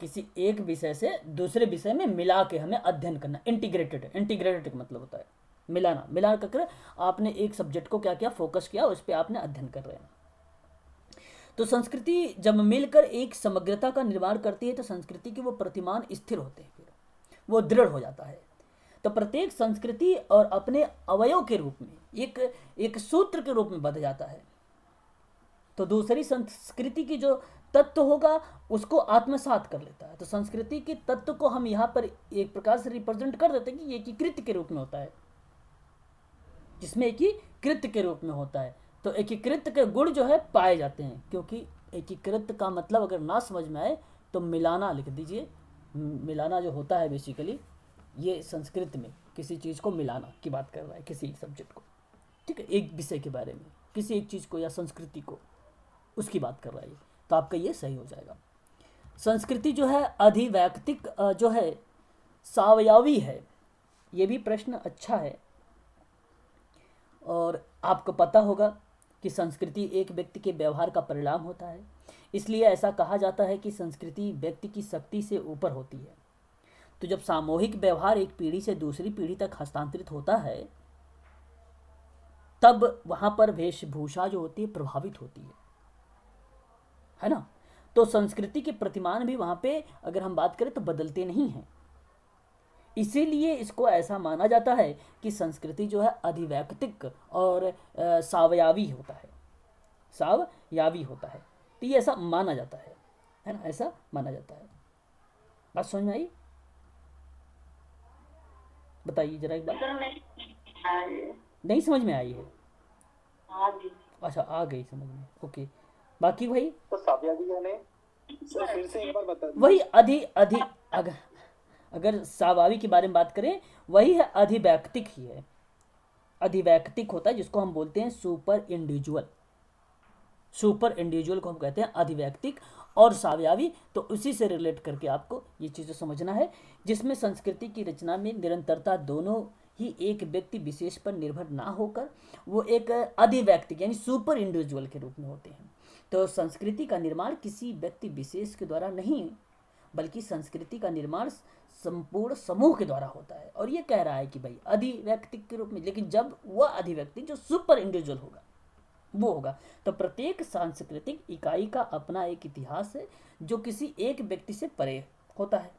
किसी एक विषय से दूसरे विषय में मिला के हमें अध्ययन करना। इंटीग्रेटेड का मतलब होता है मिलाना, मिला कर आपने एक सब्जेक्ट को क्या किया, फोकस किया, उस पर आपने अध्ययन कर रहे हैं। तो संस्कृति जब मिलकर एक समग्रता का निर्माण करती है तो संस्कृति के वो प्रतिमान स्थिर होते हैं, फिर वो दृढ़ हो जाता है। तो प्रत्येक संस्कृति और अपने अवयव के रूप में एक सूत्र के रूप में बंध जाता है। तो दूसरी संस्कृति की जो तत्व होगा उसको आत्मसात कर लेता है। तो संस्कृति के तत्व को हम यहाँ पर एक प्रकार से रिप्रेजेंट कर देते हैं कि एकीकृत के रूप में होता है, जिसमें एकीकृत के रूप में होता है। तो एकीकृत के गुण जो है पाए जाते हैं, क्योंकि एकीकृत का मतलब अगर ना समझ में आए तो मिलाना लिख दीजिए। मिलाना जो होता है बेसिकली, ये संस्कृत में किसी चीज़ को मिलाना की बात कर रहा है, किसी एक सब्जेक्ट को, ठीक है, एक विषय के बारे में, किसी एक चीज़ को या संस्कृति को, उसकी बात कर रहा है। तो आपका ये सही हो जाएगा। संस्कृति जो है अधिवैयक्तिक जो है सावयवी है। ये भी प्रश्न अच्छा है। और आपको पता होगा कि संस्कृति एक व्यक्ति के व्यवहार का परिणाम होता है, इसलिए ऐसा कहा जाता है कि संस्कृति व्यक्ति की शक्ति से ऊपर होती है। तो जब सामूहिक व्यवहार एक पीढ़ी से दूसरी पीढ़ी तक हस्तांतरित होता है तब वहाँ पर वेशभूषा जो होती है प्रभावित होती है ना। तो संस्कृति के प्रतिमान भी वहाँ पे अगर हम बात करें तो बदलते नहीं हैं। इसीलिए इसको ऐसा माना जाता है कि संस्कृति जो है अधिवैयक्तिक और सावयवी होता है, सावयवी होता है। तो ये ऐसा माना जाता है ना, ऐसा माना जाता है। बात समझ में आई? बताइए जरा एक बार। नहीं समझ में आई है? अच्छा आ गई समझ में, ओके। बाकी भाई तो सावयवी यानी सर फिर से एक बार बता दीजिए। वही अधि अगर सावयवी के बारे में बात करें वही है, अधिवैयक्तिक ही है। अधिवैयक्तिक होता है जिसको हम बोलते हैं सुपर इंडिविजुअल को हम कहते हैं अधिवैयक्तिक और सावयवी। तो उसी से रिलेट करके आपको ये चीज़ें समझना है, जिसमें संस्कृति की रचना में निरंतरता दोनों ही एक व्यक्ति विशेष पर निर्भर ना होकर वो एक अधिवैयक्तिक यानी सुपर इंडिविजुअल के रूप में होते हैं। तो संस्कृति का निर्माण किसी व्यक्ति विशेष के द्वारा नहीं, बल्कि संस्कृति का निर्माण संपूर्ण समूह के द्वारा होता है। और ये कह रहा है कि भाई अधिवैयक्तिक के रूप में, लेकिन जब वह अधिवैयक्ति जो सुपर इंडिविजुअल होगा वो होगा। तो प्रत्येक सांस्कृतिक इकाई का अपना एक इतिहास है जो किसी एक व्यक्ति से परे होता है।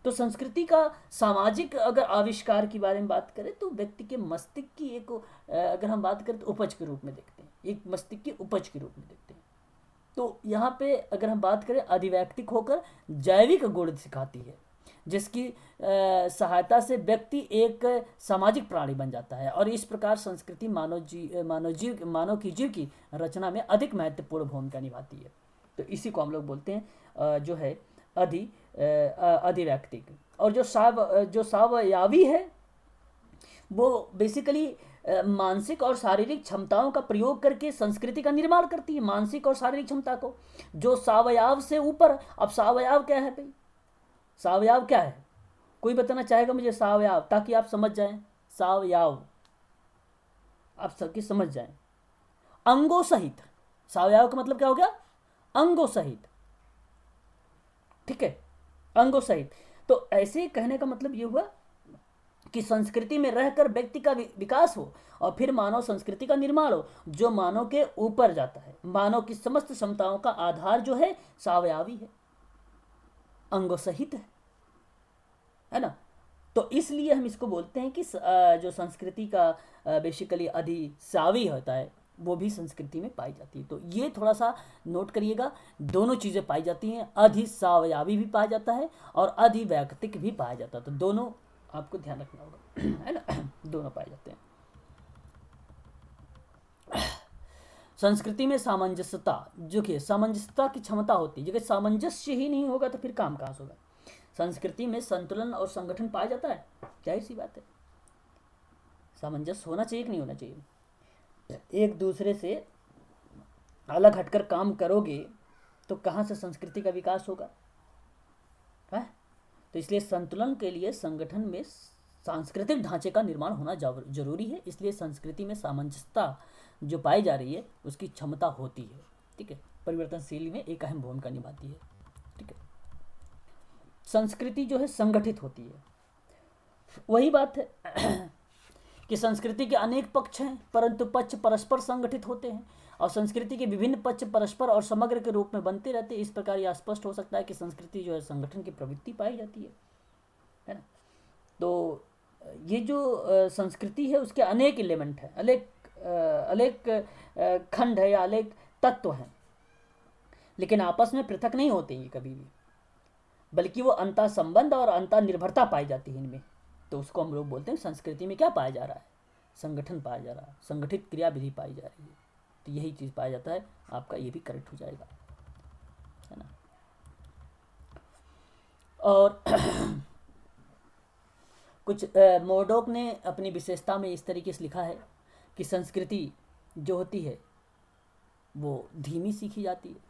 तो संस्कृति का सामाजिक अगर आविष्कार के बारे में बात करें तो व्यक्ति के मस्तिष्क की एक अगर हम बात करें तो उपज के रूप में देखते हैं, एक मस्तिष्क की उपज के रूप में देखते हैं। तो यहाँ पे अगर हम बात करें अधिवैयक्तिक होकर जैविक गुण सिखाती है, जिसकी सहायता से व्यक्ति एक सामाजिक प्राणी बन जाता है। और इस प्रकार संस्कृति मानव की जीव की रचना में अधिक महत्वपूर्ण भूमिका निभाती है। तो इसी को हम लोग बोलते हैं जो है अधिवैयक्तिक। और जो सावयवी है वो बेसिकली मानसिक और शारीरिक क्षमताओं का प्रयोग करके संस्कृति का निर्माण करती है। मानसिक और शारीरिक क्षमता को जो सावयव से ऊपर। अब सावयव क्या है भाई? सावयव क्या है? कोई बताना चाहेगा मुझे सावयव, ताकि आप समझ जाएं। सावयव आप सबकी समझ जाएं। अंगों सहित। सावयव का मतलब क्या हो गया? अंगों सहित, ठीक है, अंगों सहित। तो ऐसे कहने का मतलब ये हुआ कि संस्कृति में रहकर व्यक्ति का विकास हो और फिर मानव संस्कृति का निर्माण हो जो मानव के ऊपर जाता है। मानव की समस्त क्षमताओं का आधार जो है सावयवी है, अंगों सहित है ना। तो इसलिए हम इसको बोलते हैं कि जो संस्कृति का बेसिकली अधिसावी होता है वो भी संस्कृति में पाई जाती है। तो ये थोड़ा सा नोट करिएगा, दोनों चीज़ें पाई जाती हैं। अधिसावयवी भी पाया जाता है और अधिवैयक्तिक भी पाया जाता है। तो दोनों आपको ध्यान रखना होगा, है ना। दोनों पाए जाते हैं। संस्कृति में सामंजस्यता, जो कि सामंजस्यता की क्षमता होती है, जो कि सामंजस्य ही नहीं होगा तो फिर काम कहाँ से होगा। संस्कृति में संतुलन और संगठन पाया जाता है, जाहिर सी बात है। सामंजस्य होना चाहिए कि नहीं होना चाहिए। एक दूसरे से अलग हटकर काम करोगे तो कहाँ से संस्कृति का विकास होगा, है। तो इसलिए संतुलन के लिए संगठन में सांस्कृतिक ढांचे का निर्माण होना जरूरी है। इसलिए संस्कृति में सामंजस्यता जो पाई जा रही है उसकी क्षमता होती है, ठीक है, परिवर्तनशील में एक अहम भूमिका निभाती है, ठीक है। संस्कृति जो है संगठित होती है, वही बात है कि संस्कृति के अनेक पक्ष हैं परंतु पक्ष परस्पर संगठित होते हैं और संस्कृति के विभिन्न पक्ष परस्पर और समग्र के रूप में बनते रहते हैं। इस प्रकार यह स्पष्ट हो सकता है कि संस्कृति जो है संगठन की प्रवृत्ति पाई जाती है ना। तो ये जो संस्कृति है उसके अनेक एलिमेंट है, अनेक खंड है या अनेक तत्व हैं, लेकिन आपस में पृथक नहीं होते ये कभी भी, बल्कि वो अंतर संबंध और अंतर निर्भरता पाई जाती है इनमें। तो उसको हम लोग बोलते हैं संस्कृति में क्या पाया जा रहा है, संगठन पाया जा रहा है, संगठित क्रियाविधि पाई जा रही है। तो यही चीज़ पाया जाता है, आपका ये भी करेक्ट हो जाएगा, है ना। और कुछ मोरडॉक ने अपनी विशेषता में इस तरीके से लिखा है कि संस्कृति जो होती है वो धीमी सीखी जाती है,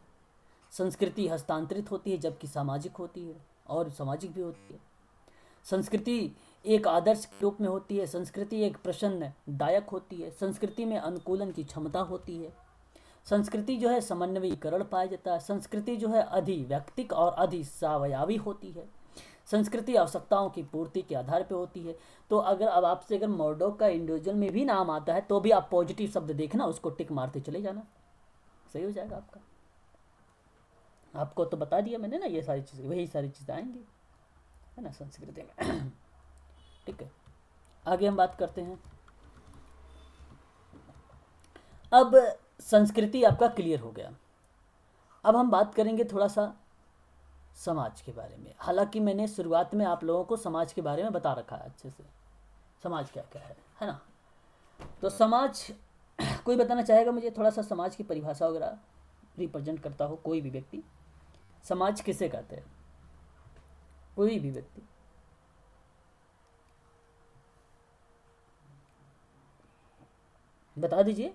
संस्कृति हस्तांतरित होती है जबकि सामाजिक होती है और सामाजिक भी होती है। संस्कृति एक आदर्श के रूप में होती है, संस्कृति एक प्रसन्नदायक होती है, संस्कृति में अनुकूलन की क्षमता होती है, संस्कृति जो है समन्वयीकरण पाया जाता है, संस्कृति जो है अधिवैयक्तिक और अधिस्वायवी होती है, संस्कृति आवश्यकताओं की पूर्ति के आधार पर होती है। तो अगर आपसे अगर मोरडॉक का इंडिविजुअल में भी नाम आता है तो भी आप पॉजिटिव शब्द देखना, उसको टिक मारते चले जाना, सही हो जाएगा आपका। आपको तो बता दिया मैंने ना, ये सारी चीज़ें, वही सारी चीज़ें आएंगी, है ना, संस्कृति में। ठीक है, आगे हम बात करते हैं। अब संस्कृति आपका क्लियर हो गया। अब हम बात करेंगे थोड़ा सा समाज के बारे में। हालांकि मैंने शुरुआत में आप लोगों को समाज के बारे में बता रखा है अच्छे से, समाज क्या क्या है ना। तो समाज, कोई बताना चाहेगा मुझे थोड़ा सा समाज की परिभाषा वगैरह, रिप्रेजेंट करता हो कोई भी व्यक्ति, समाज किसे कहते हैं, कोई भी व्यक्ति। बता दीजिए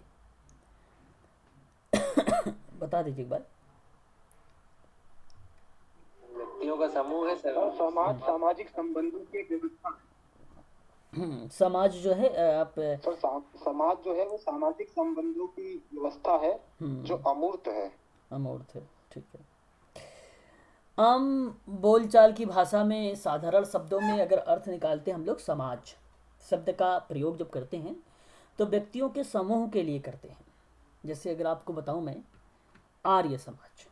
बता दीजिए एक बार। व्यक्तियों का समूह है सर। समाज सामाजिक संबंधों की एक व्यवस्था है। समाज जो है आप सर समाज जो है वो सामाजिक संबंधों की व्यवस्था है जो अमूर्त है। अमूर्त है, ठीक है। आम बोलचाल की भाषा में साधारण शब्दों में अगर अर्थ निकालते हैं हम लोग, समाज शब्द का प्रयोग जब करते हैं तो व्यक्तियों के समूह के लिए करते हैं। जैसे अगर आपको बताऊं मैं, आर्य समाज,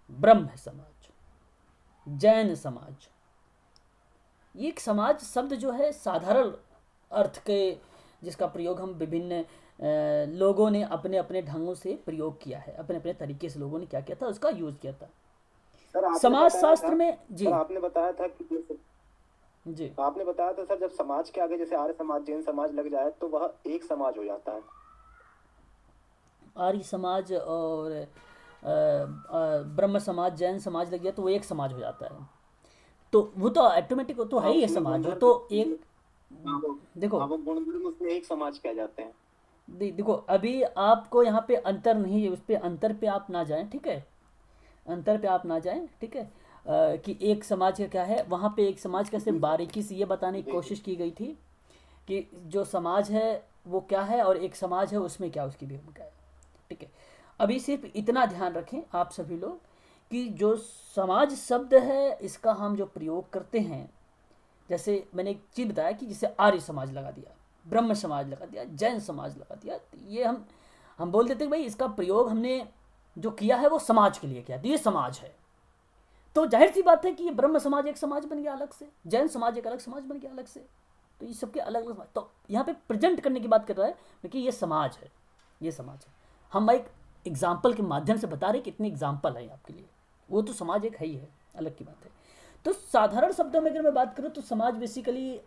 ब्रह्म समाज, जैन समाज, ये एक समाज शब्द जो है साधारण अर्थ के, जिसका प्रयोग हम विभिन्न लोगों ने अपने अपने ढंगों से प्रयोग किया है, अपने अपने तरीके से लोगों ने क्या किया था, उसका यूज किया था। समाज शास्त्र में जी आपने बताया था कि जी आपने बताया था सर, जब समाज के आगे जैसे आर्य समाज जैन समाज लग जाए तो वह एक समाज हो जाता है। आर्य समाज और ब्रह्म समाज, जैन समाज लग जाए तो वो एक समाज हो जाता है। तो वो तो ऑटोमेटिक तो है ही है समाज, वो तो एक, देखो गुण उसमें एक समाज कह जाते हैं। देखो अभी आपको यहाँ पे अंतर नहीं है, उस पे अंतर पे आप ना जाएं, ठीक है, अंतर पे आप ना जाएं, ठीक है। कि एक समाज का क्या है, वहाँ पे एक समाज कैसे बारीकी से ये बताने की कोशिश की गई थी कि जो समाज है वो क्या है और एक समाज है उसमें क्या उसकी भूमिका है, ठीक है। अभी सिर्फ इतना ध्यान रखें आप सभी लोग कि जो समाज शब्द है इसका हम जो प्रयोग करते हैं, जैसे मैंने एक चीज़ बताया कि जैसे आर्य समाज लगा दिया, ब्रह्म समाज लगा दिया, जैन समाज लगा दिया, ये हम बोल देते हैं भाई इसका प्रयोग हमने जो किया है वो समाज के लिए किया, तो ये समाज है। तो जाहिर सी बात है कि ये ब्रह्म समाज एक समाज बन गया अलग से, जैन समाज एक अलग समाज बन गया अलग से, तो ये सबके अलग अलग। तो यहाँ पे प्रेजेंट करने की बात कर रहा है कि ये समाज है, ये समाज है। हम एक एग्जाम्पल के माध्यम से बता रहे कि इतने एग्जाम्पल है आपके लिए, वो तो समाज एक है ही है, अलग की बात है। तो साधारण शब्दों में अगर मैं बात करूं तो समाज बेसिकली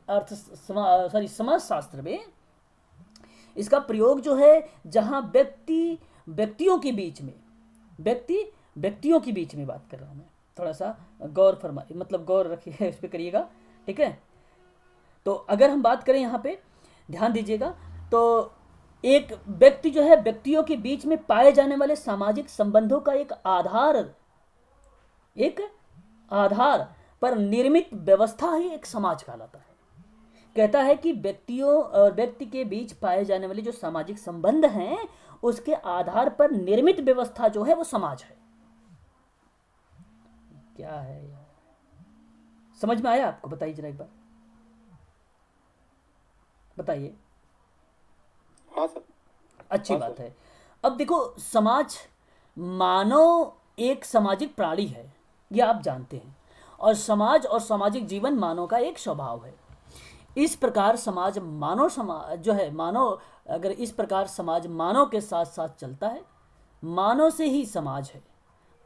समाजशास्त्र में इसका प्रयोग जो है जहां व्यक्तियों के बीच में व्यक्तियों के बीच में बात कर रहा हूं मैं, थोड़ा सा गौर रखिए इस पे करिएगा, ठीक है। तो अगर हम बात करें यहाँ पे ध्यान दीजिएगा, तो एक व्यक्ति जो है व्यक्तियों के बीच में पाए जाने वाले सामाजिक संबंधों का एक आधार पर निर्मित व्यवस्था ही एक समाज कहलाता है। कहता है कि व्यक्तियों और व्यक्ति के बीच पाए जाने वाले जो सामाजिक संबंध हैं उसके आधार पर निर्मित व्यवस्था जो है वो समाज है। क्या है यार, समझ में आया आपको? बताइए जरा एक बार, बताइए। हाँ सर। अच्छी बात है। अब देखो, समाज मानव एक सामाजिक प्राणी है, ये आप जानते हैं, और समाज और सामाजिक जीवन मानव का एक स्वभाव है। इस प्रकार समाज मानव के साथ साथ चलता है, मानव से ही समाज है।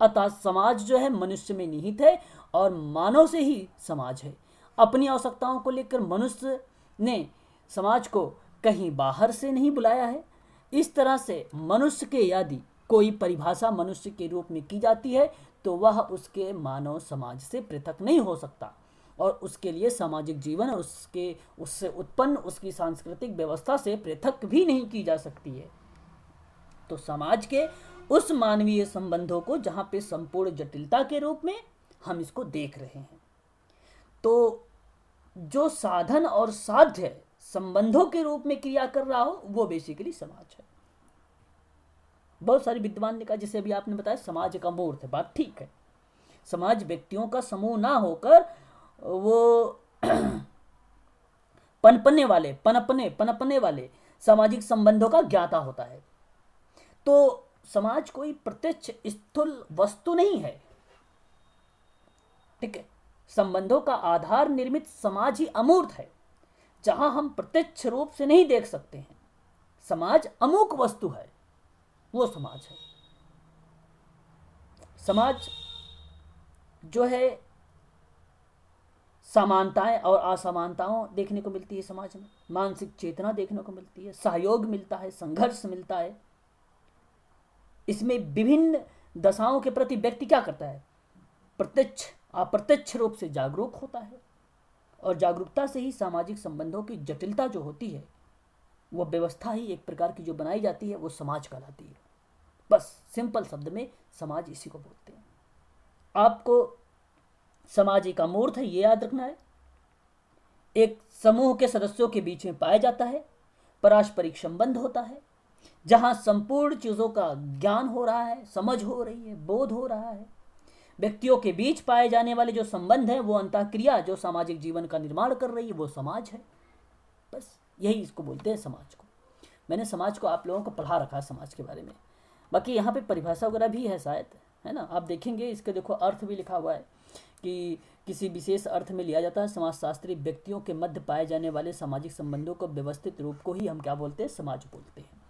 अतः समाज जो है मनुष्य में निहित है और मानव से ही समाज है। अपनी आवश्यकताओं को लेकर मनुष्य ने समाज को कहीं बाहर से नहीं बुलाया है। इस तरह से मनुष्य के यदि कोई परिभाषा मनुष्य के रूप में की जाती है तो वह उसके मानव समाज से पृथक नहीं हो सकता, और उसके लिए सामाजिक जीवन उससे उत्पन्न उसकी सांस्कृतिक व्यवस्था से पृथक भी नहीं की जा सकती है। तो समाज के उस मानवीय संबंधों को जहां पे संपूर्ण जटिलता के रूप में हम इसको देख रहे हैं, तो जो साधन और साध्य संबंधों के रूप में क्रिया कर रहा हो वो बेसिकली समाज है। बहुत सारे विद्वान ने कहा, जैसे अभी आपने बताया समाज का मूर्त है, बात ठीक है। समाज व्यक्तियों का समूह ना होकर वो पनपने वाले सामाजिक संबंधों का ज्ञाता होता है। तो समाज कोई प्रत्यक्ष स्थूल वस्तु नहीं है, ठीक है। संबंधों का आधार निर्मित समाज ही अमूर्त है, जहां हम प्रत्यक्ष रूप से नहीं देख सकते हैं। समाज अमूक वस्तु है, वो समाज है। समाज जो है समानताएं और असमानताओं देखने को मिलती है समाज में, मानसिक चेतना देखने को मिलती है, सहयोग मिलता है, संघर्ष मिलता है। इसमें विभिन्न दशाओं के प्रति व्यक्ति क्या करता है, प्रत्यक्ष अप्रत्यक्ष रूप से जागरूक होता है, और जागरूकता से ही सामाजिक संबंधों की जटिलता जो होती है वो व्यवस्था ही एक प्रकार की जो बनाई जाती है वो समाज कहलाती है। बस सिंपल शब्द में समाज इसी को बोलते हैं। आपको समाज एक अमूर्त है, ये याद रखना है। एक समूह के सदस्यों के बीच में पाया जाता है, पारस्परिक संबंध होता है, जहां संपूर्ण चीजों का ज्ञान हो रहा है, समझ हो रही है, बोध हो रहा है। व्यक्तियों के बीच पाए जाने वाले जो संबंध है वो अंतःक्रिया जो सामाजिक जीवन का निर्माण कर रही है वो समाज है। बस यही इसको बोलते हैं समाज को। मैंने समाज को आप लोगों को पढ़ा रखा है समाज के बारे में। बाकी यहाँ पे परिभाषा वगैरह भी है शायद, है ना, आप देखेंगे। इसके देखो अर्थ भी लिखा हुआ है कि किसी विशेष अर्थ में लिया जाता है समाजशास्त्री व्यक्तियों के मध्य पाए जाने वाले सामाजिक संबंधों को व्यवस्थित रूप को ही हम क्या बोलते हैं, समाज बोलते हैं,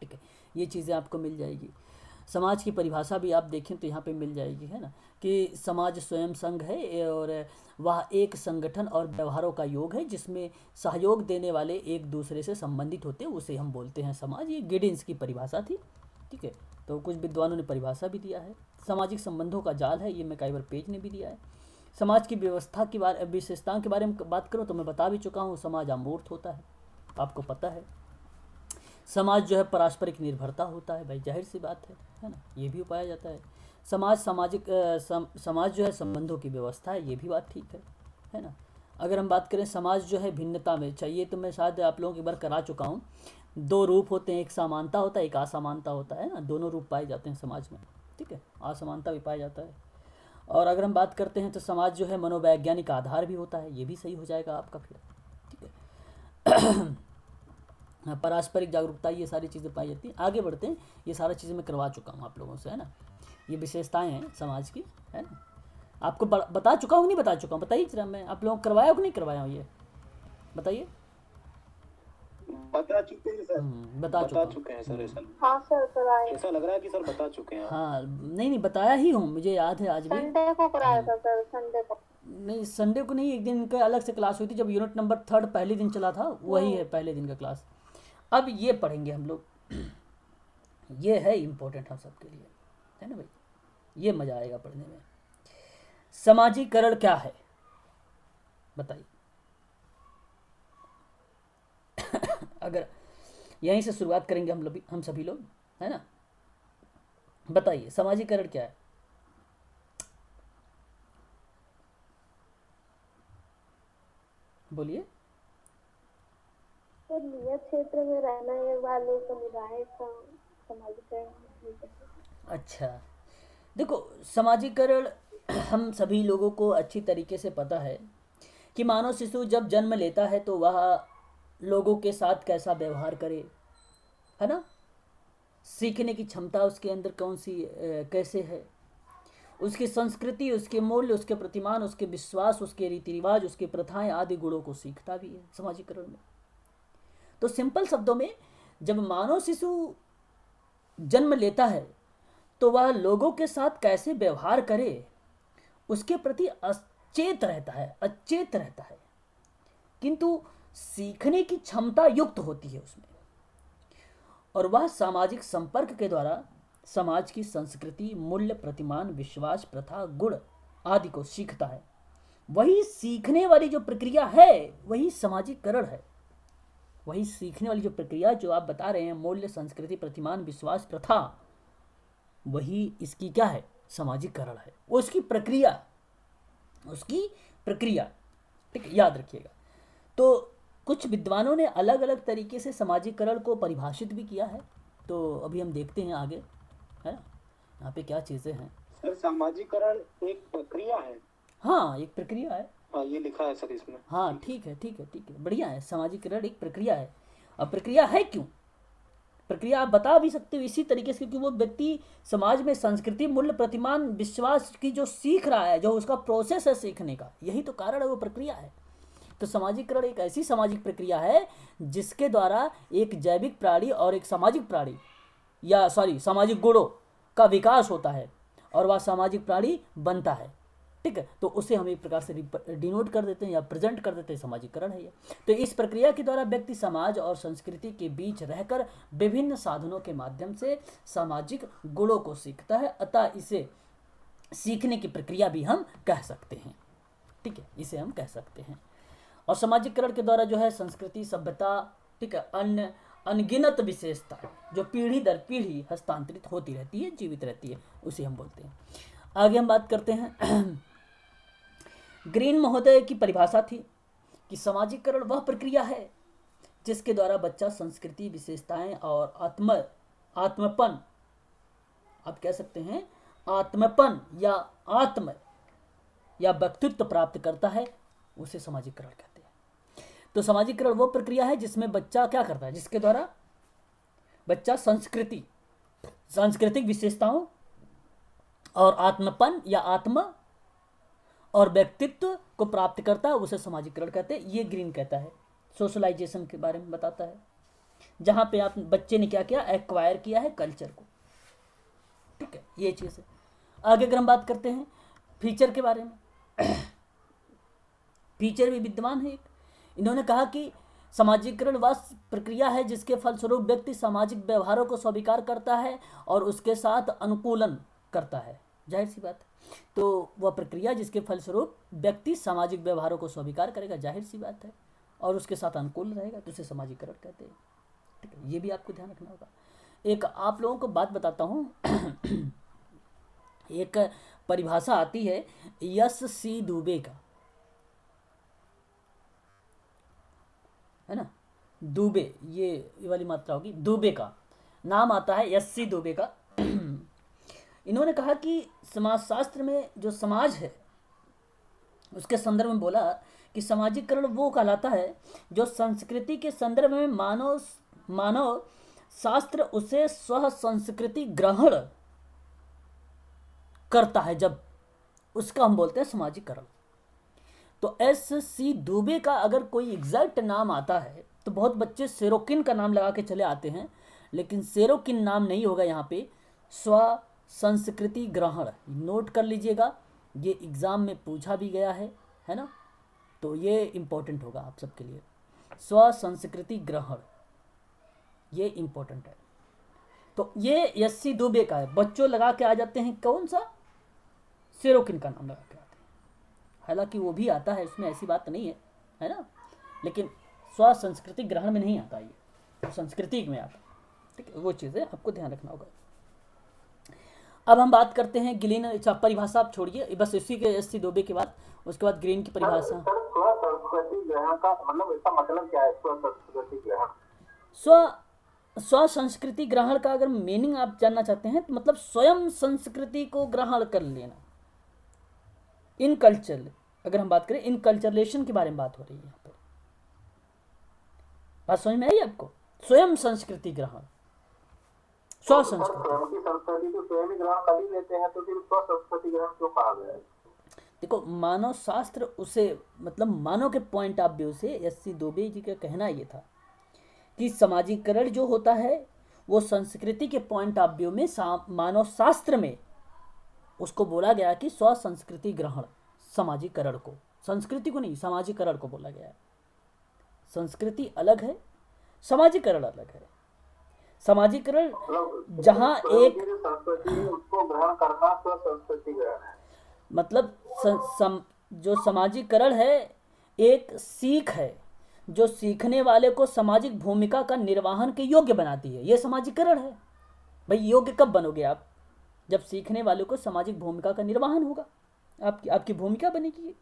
ठीक है। ये चीज़ें आपको मिल जाएगी। समाज की परिभाषा भी आप देखें तो यहाँ पे मिल जाएगी, है ना, कि समाज स्वयं संघ है और वह एक संगठन और व्यवहारों का योग है जिसमें सहयोग देने वाले एक दूसरे से संबंधित होते हैं, उसे हम बोलते हैं समाज। ये गिडिन्स की परिभाषा थी, ठीक है। तो कुछ विद्वानों ने परिभाषा भी दिया है। सामाजिक संबंधों का जाल है, ये मैकाइवर पेज ने भी दिया है। समाज की व्यवस्था की विशेषताओं के बारे में बात करूँ तो मैं बता भी चुका हूँ, समाज अमूर्त होता है, आपको पता है। समाज जो है पारस्परिक निर्भरता होता है, भाई जाहिर सी बात है ना, ये भी पाया जाता है। समाज जो है संबंधों की व्यवस्था है, ये भी बात ठीक है ना। अगर हम बात करें समाज जो है भिन्नता में चाहिए, तो मैं शायद आप लोगों की बार करा चुका हूँ। दो रूप होते हैं, एक समानता होता है, एक असमानता होता है ना, दोनों रूप पाए जाते हैं समाज में, ठीक है। असमानता भी पाया जाता है। और अगर हम बात करते हैं तो समाज जो है मनोवैज्ञानिक आधार भी होता है, ये भी सही हो जाएगा आपका फिर, ठीक है। पारस्परिक जागरूकता, ये सारी चीज़ें पाई जाती हैं। आगे बढ़ते हैं, ये सारी चीज़ें मैं करवा चुका हूँ आप लोगों से, है ना। ये विशेषताएं हैं समाज की, है ना। आपको बता चुका हूँ, नहीं बता चुका हूँ, बताइए जरा, मैं आप लोगों को करवाया हो कि नहीं करवाया हूँ, ये बताइए। बता चुके हैं सर, बता चुका बता हूँ। चुके हैं सर। ऐसा हाँ सर कराए, ऐसा लग रहा है कि सर बता चुके हैं आप। हाँ नहीं नहीं बताया ही हूँ, मुझे याद है आज भी। संडे को कराया था सर, संडे को। नहीं संडे को नहीं, एक दिन का अलग से क्लास हुई थी जब यूनिट नंबर 3 पहले दिन चला था, वही है पहले दिन का क्लास। अब ये पढ़ेंगे हम लोग, ये है इम्पोर्टेंट हम सबके लिए, है ना भाई, ये मजा आएगा पढ़ने में। समाजीकरण क्या है बताइए। अगर यहीं से शुरुआत करेंगे हम सभी लोग, है ना, बताइए समाजीकरण क्या है। बोलिए। सर नियत क्षेत्र में रहने वाले समुदाय का समाजीकरण। अच्छा देखो, समाजीकरण हम सभी लोगों को अच्छी तरीके से पता है कि मानव शिशु जब जन्म लेता है तो वह लोगों के साथ कैसा व्यवहार करे, है ना, सीखने की क्षमता उसके अंदर कौन सी कैसे है, उसकी संस्कृति, उसके मूल्य, उसके प्रतिमान, उसके विश्वास, उसके रीति रिवाज, उसकी प्रथाएं आदि गुणों को सीखता भी है समाजीकरण में। तो सिंपल शब्दों में जब मानव शिशु जन्म लेता है तो वह लोगों के साथ कैसे व्यवहार करे उसके प्रति अचेत रहता है, अचेत रहता है, किंतु सीखने की क्षमता युक्त होती है उसमें, और वह सामाजिक संपर्क के द्वारा समाज की संस्कृति, मूल्य, प्रतिमान, विश्वास, प्रथा, गुण आदि को सीखता है। वही सीखने वाली जो प्रक्रिया है वही समाजीकरण है। वही सीखने वाली जो प्रक्रिया जो आप बता रहे हैं, मूल्य, संस्कृति, प्रतिमान, विश्वास, प्रथा, वही इसकी क्या है, समाजीकरण है। उसकी प्रक्रिया ठीक है, याद रखिएगा। तो कुछ विद्वानों ने अलग अलग तरीके से समाजीकरण को परिभाषित भी किया है, तो अभी हम देखते हैं आगे, है ना, यहाँ पे क्या चीज़ें हैं। सर समाजीकरण एक प्रक्रिया है। हाँ एक प्रक्रिया है। हाँ ये लिखा है सर इसमें। हाँ ठीक है ठीक है ठीक है, बढ़िया है, समाजीकरण एक प्रक्रिया है। अब प्रक्रिया है क्यों, प्रक्रिया आप बता भी सकते हो इसी तरीके से, क्योंकि वो व्यक्ति समाज में संस्कृति, मूल्य, प्रतिमान, विश्वास की जो सीख रहा है, जो उसका प्रोसेस है सीखने का, यही तो कारण है, वो प्रक्रिया है। तो समाजीकरण एक ऐसी सामाजिक प्रक्रिया है जिसके द्वारा एक जैविक प्राणी और एक सामाजिक प्राणी या सामाजिक गुणों का विकास होता है और वह सामाजिक प्राणी बनता है। ठीक है, तो उसे हम एक प्रकार से डिनोट कर देते हैं या प्रेजेंट कर देते हैं, समाजीकरण है ये। तो इस प्रक्रिया के द्वारा व्यक्ति समाज और संस्कृति के बीच रहकर विभिन्न साधनों के माध्यम से सामाजिक गुणों को सीखता है, अतः इसे सीखने की प्रक्रिया भी हम कह सकते हैं। ठीक है, इसे हम कह सकते हैं। और समाजीकरण के द्वारा जो है संस्कृति, सभ्यता, ठीक है, अन्य अनगिनत विशेषता जो पीढ़ी दर पीढ़ी हस्तांतरित होती रहती है, जीवित रहती है, उसे हम बोलते हैं। आगे हम बात करते हैं। ग्रीन महोदय की परिभाषा थी कि समाजीकरण वह प्रक्रिया है जिसके द्वारा बच्चा संस्कृति, विशेषताएं और आत्मपन, आप कह सकते हैं आत्मपन या व्यक्तित्व प्राप्त करता है, उसे समाजीकरण कहते हैं। तो समाजीकरण वो प्रक्रिया है जिसमें बच्चा क्या करता है, जिसके द्वारा बच्चा सांस्कृतिक विशेषताओं और आत्मपन या आत्म और व्यक्तित्व को प्राप्त करता है, उसे समाजीकरण कहते हैं। ये ग्रीन कहता है, सोशलाइजेशन के बारे में बताता है, जहां पे आप बच्चे ने क्या किया, एक्वायर किया है कल्चर को। ठीक है, ये चीज है। आगे अगर हम बात करते हैं फीचर के बारे में, फीचर भी विद्वान है एक। इन्होंने कहा कि समाजीकरण वह प्रक्रिया है जिसके फलस्वरूप व्यक्ति सामाजिक व्यवहारों को स्वीकार करता है और उसके साथ अनुकूलन करता है। जाहिर सी बात, तो वह प्रक्रिया जिसके फलस्वरूप व्यक्ति सामाजिक व्यवहारों को स्वीकार करेगा, जाहिर सी बात है, और उसके साथ अनुकूल रहेगा, तो उसे समाजीकरण कहते हैं। ठीक है, ये भी आपको ध्यान रखना होगा। एक आप लोगों को बात बताता हूँ। एक परिभाषा आती है यस.सी. दुबे का, है ना, दुबे, ये वाली मात्रा होगी, दुबे का नाम आता है, यस.सी. दुबे का। इन्होंने कहा कि समाजशास्त्र में जो समाज है उसके संदर्भ में बोला कि समाजीकरण वो कहलाता है जो संस्कृति के संदर्भ में मानव शास्त्र उसे स्व संस्कृति ग्रहण करता है, जब उसका हम बोलते हैं समाजीकरण। तो एस.सी. दुबे का अगर कोई एग्जैक्ट नाम आता है तो बहुत बच्चे सेरोकिन का नाम लगा के चले आते हैं, लेकिन सेरोकिन नाम नहीं होगा यहाँ पे, स्व संस्कृति ग्रहण। नोट कर लीजिएगा, ये एग्ज़ाम में पूछा भी गया है ना, तो ये इम्पोर्टेंट होगा आप सबके लिए। स्व संस्कृति ग्रहण, ये इम्पोर्टेंट है। तो ये एससी दुबे का है। बच्चों लगा के आ जाते हैं कौन सा, सेरोकिन का नाम लगा के आते हैं, हालांकि वो भी आता है, उसमें ऐसी बात नहीं है ना, लेकिन स्व संस्कृति ग्रहण में नहीं आता, ये संस्कृति में आता। ठीक है, वो चीज़ें आपको ध्यान रखना होगा। अब हम बात करते हैं गिलीन। अच्छा, परिभाषा आप छोड़िए, बस इसी के एससी दुबे के बाद, उसके बाद ग्रीन की परिभाषा। स्व संस्कृति ग्रहण का मतलब इसका मतलब क्या है? स्व संस्कृति ग्रहण, स्व संस्कृति ग्रहण का अगर मीनिंग आप जानना चाहते हैं तो मतलब स्वयं संस्कृति को ग्रहण कर लेना। इन कल्चर, अगर हम बात करें इन कल्चरलेशन के बारे में बात हो रही है यहाँ पर, बात समझ में आई आपको? स्वयं संस्कृति ग्रहण, स्व संस्कृति। स्वयं की संस्कृति तो स्वयं ही ग्रहण कर ही लेते हैं, तो फिर स्व संस्कृति ग्रहण क्यों कहा गया है? देखो, मानव शास्त्र उसे मतलब मानव के पॉइंट ऑफ व्यू से एससी दुबे जी का कहना ये था कि समाजीकरण जो होता है वो संस्कृति के पॉइंट ऑफ व्यू में मानव शास्त्र में उसको बोला गया कि स्व संस्कृति ग्रहण, समाजीकरण को, संस्कृति को नहीं, समाजीकरण को बोला गया है। संस्कृति अलग है, समाजीकरण अलग है। समाजीकरण जहाँ एक संस्कृति है उसको ग्रहण करना स्व संस्कृति ग्रहण है। मतलब जो समाजीकरण है एक सीख है जो सीखने वाले को सामाजिक भूमिका का निर्वहन के योग्य बनाती है, ये समाजीकरण है। भाई योग्य कब बनोगे आप? जब सीखने वाले को सामाजिक भूमिका का निर्वहन होगा, आपकी भूमिका बनेगी।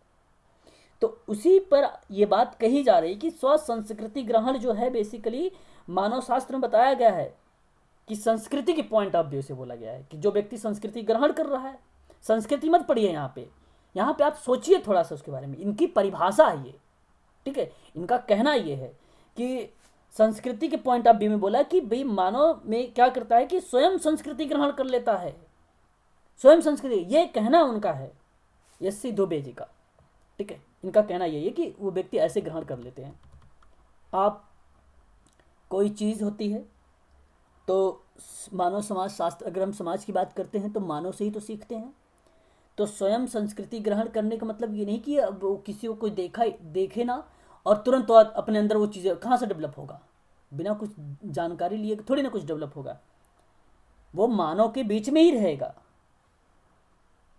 तो उसी पर ये बात कही जा रही कि स्व संस्कृति ग्रहण जो है बेसिकली मानव शास्त्र में बताया गया है कि संस्कृति के पॉइंट ऑफ व्यू से बोला गया है कि जो व्यक्ति संस्कृति ग्रहण कर रहा है, संस्कृति मत पढ़िए यहाँ पे आप सोचिए थोड़ा सा उसके बारे में, इनकी परिभाषा है ये, ठीक है। इनका कहना ये है कि संस्कृति के पॉइंट ऑफ व्यू में बोला कि भाई मानव में क्या करता है कि स्वयं संस्कृति ग्रहण कर लेता है, स्वयं संस्कृति, ये कहना उनका है एससी दुबे जी का, ठीक है। इनका कहना यही है कि वो व्यक्ति ऐसे ग्रहण कर लेते हैं। आप कोई चीज़ होती है तो मानव समाज शास्त्र, अगर हम समाज की बात करते हैं तो मानव से ही तो सीखते हैं। तो स्वयं संस्कृति ग्रहण करने का मतलब ये नहीं कि अब वो किसी को कोई देखे ना और तुरंत तो अपने अंदर वो चीज़ें कहाँ से डेवलप होगा, बिना कुछ जानकारी लिए थोड़ी ना कुछ डेवलप होगा। वो मानव के बीच में ही रहेगा,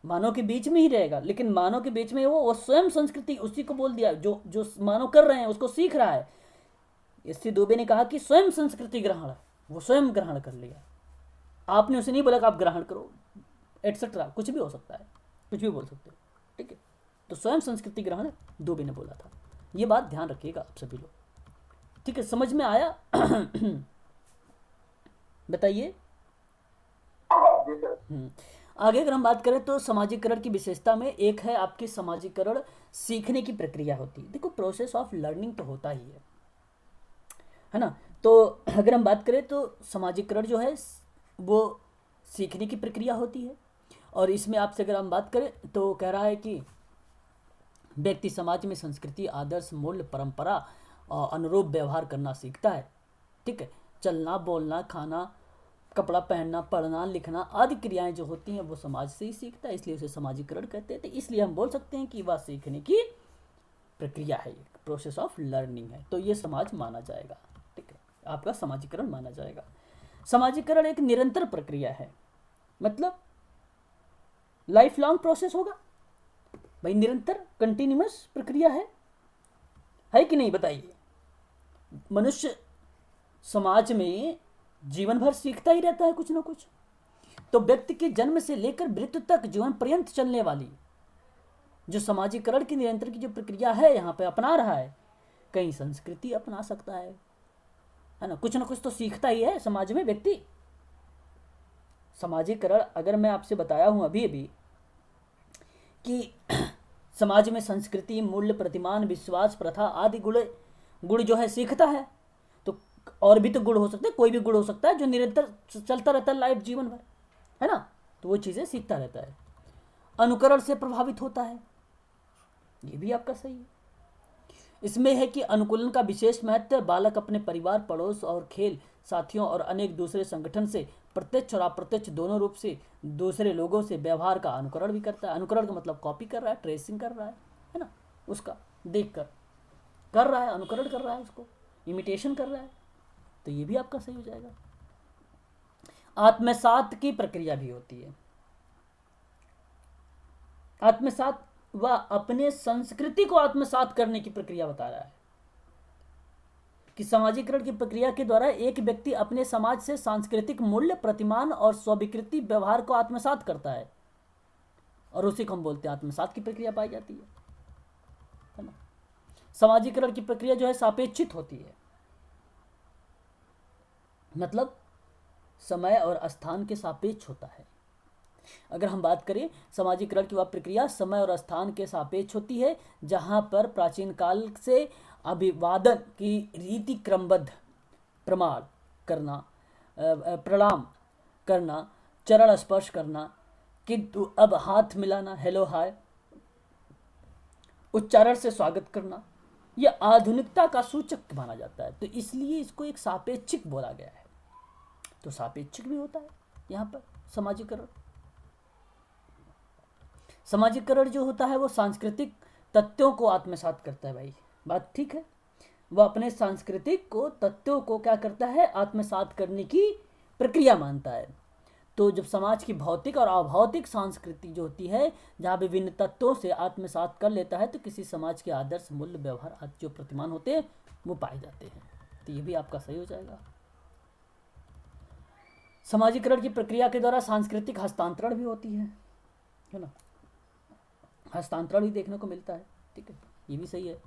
मानव के बीच में ही रहेगा, लेकिन मानव के बीच में वो स्वयं संस्कृति, उसी को बोल दिया जो मानव कर रहे हैं उसको सीख रहा है। एससी दुबे ने कहा कि स्वयं संस्कृति ग्रहण, वो स्वयं ग्रहण कर लिया। आपने उसे नहीं बोला कि आप ग्रहण करो एटसेट्रा, कुछ भी हो सकता है, कुछ भी बोल सकते हो, ठीक है। तो स्वयं संस्कृति ग्रहण दुबे ने बोला था, ये बात ध्यान रखिएगा आप सभी लोग, ठीक है। समझ में आया? बताइए। आगे अगर हम बात करें तो समाजीकरण की विशेषता में एक है आपकी समाजीकरण सीखने की प्रक्रिया होती है। देखो, प्रोसेस ऑफ लर्निंग तो होता ही है ना। तो अगर हम बात करें तो समाजीकरण जो है वो सीखने की प्रक्रिया होती है, और इसमें आपसे अगर हम बात करें तो कह रहा है कि व्यक्ति समाज में संस्कृति, आदर्श, मूल्य, परंपरा और अनुरूप व्यवहार करना सीखता है, ठीक है। चलना, बोलना, खाना, कपड़ा पहनना, पढ़ना, लिखना आदि क्रियाएं जो होती हैं वो समाज से ही सीखता है, इसलिए उसे समाजीकरण कहते हैं। तो इसलिए हम बोल सकते हैं कि वह सीखने की प्रक्रिया है, प्रोसेस ऑफ लर्निंग है। तो ये समाज माना जाएगा, ठीक है, आपका समाजीकरण माना जाएगा। समाजीकरण एक निरंतर प्रक्रिया है, मतलब लाइफ लॉन्ग प्रोसेस होगा भाई, निरंतर कंटिन्यूअस प्रक्रिया है कि नहीं? बताइए। मनुष्य समाज में जीवन भर सीखता ही रहता है कुछ ना कुछ। तो व्यक्ति के जन्म से लेकर मृत्यु तक जीवन पर्यंत चलने वाली जो समाजीकरण की निरंतर की जो प्रक्रिया है यहाँ पे अपना रहा है, कहीं संस्कृति अपना सकता है ना, कुछ ना कुछ तो सीखता ही है समाज में व्यक्ति। समाजीकरण अगर मैं आपसे बताया हूँ अभी अभी कि समाज में संस्कृति, मूल्य, प्रतिमान, विश्वास, प्रथा आदि गुण जो है सीखता है, तो और भी तो गुण हो सकते हैं, कोई भी गुण हो सकता है जो निरंतर चलता रहता है लाइफ जीवन भर, है ना। तो वो चीज़ें सीखता रहता है। अनुकरण से प्रभावित होता है, ये भी आपका सही है। इसमें है कि अनुकूलन का विशेष महत्व है। बालक अपने परिवार, पड़ोस और खेल साथियों और अनेक दूसरे संगठन से प्रत्यक्ष और अप्रत्यक्ष दोनों रूप से दूसरे लोगों से व्यवहार का अनुकरण भी करता है। अनुकरण का मतलब कॉपी कर रहा है, ट्रेसिंग कर रहा है ना, उसका देख कर रहा है, अनुकरण कर रहा है, उसको इमिटेशन कर रहा है। तो ये भी आपका सही हो जाएगा। आत्मसात की प्रक्रिया भी होती है। आत्मसात वह अपने संस्कृति को आत्मसात करने की प्रक्रिया बता रहा है कि सामाजिकरण की प्रक्रिया के द्वारा एक व्यक्ति अपने समाज से सांस्कृतिक मूल्य, प्रतिमान और स्वीकृति व्यवहार को आत्मसात करता है, और उसी को हम बोलते हैं आत्मसात की प्रक्रिया पाई जाती है ना। सामाजिकरण की प्रक्रिया जो है सापेक्षित होती है, मतलब समय और स्थान के सापेक्ष होता है। अगर हम बात करें सामाजिकरण की वह प्रक्रिया समय और स्थान के सापेक्ष होती है, जहां पर प्राचीन काल से अभिवादन की रीति क्रमबद्ध प्रमाण करना, प्रणाम करना, चरण स्पर्श करना, किंतु अब हाथ मिलाना, हेलो हाय, उच्चारण से स्वागत करना, यह आधुनिकता का सूचक माना जाता है। तो इसलिए इसको एक सापेक्षिक बोला गया है। तो सापेक्षिक भी होता है यहाँ पर सामाजिकरण। सामाजिकरण जो होता है वो सांस्कृतिक तत्वों को आत्मसात करता है। भाई बात ठीक है, वह अपने सांस्कृतिक को तत्वों को क्या करता है, आत्मसात करने की प्रक्रिया मानता है। तो जब समाज की भौतिक और अभौतिक संस्कृति जो होती है, जहाँ विभिन्न तत्वों से आत्मसात कर लेता है, तो किसी समाज के आदर्श, मूल्य, व्यवहार आदि जो प्रतिमान होते हैं वो पाए जाते हैं। तो ये भी आपका सही हो जाएगा। सामाजिकरण की प्रक्रिया के द्वारा सांस्कृतिक हस्तांतरण भी होती है ना, हस्तांतरण भी देखने को मिलता है। ठीक है, ये भी सही है।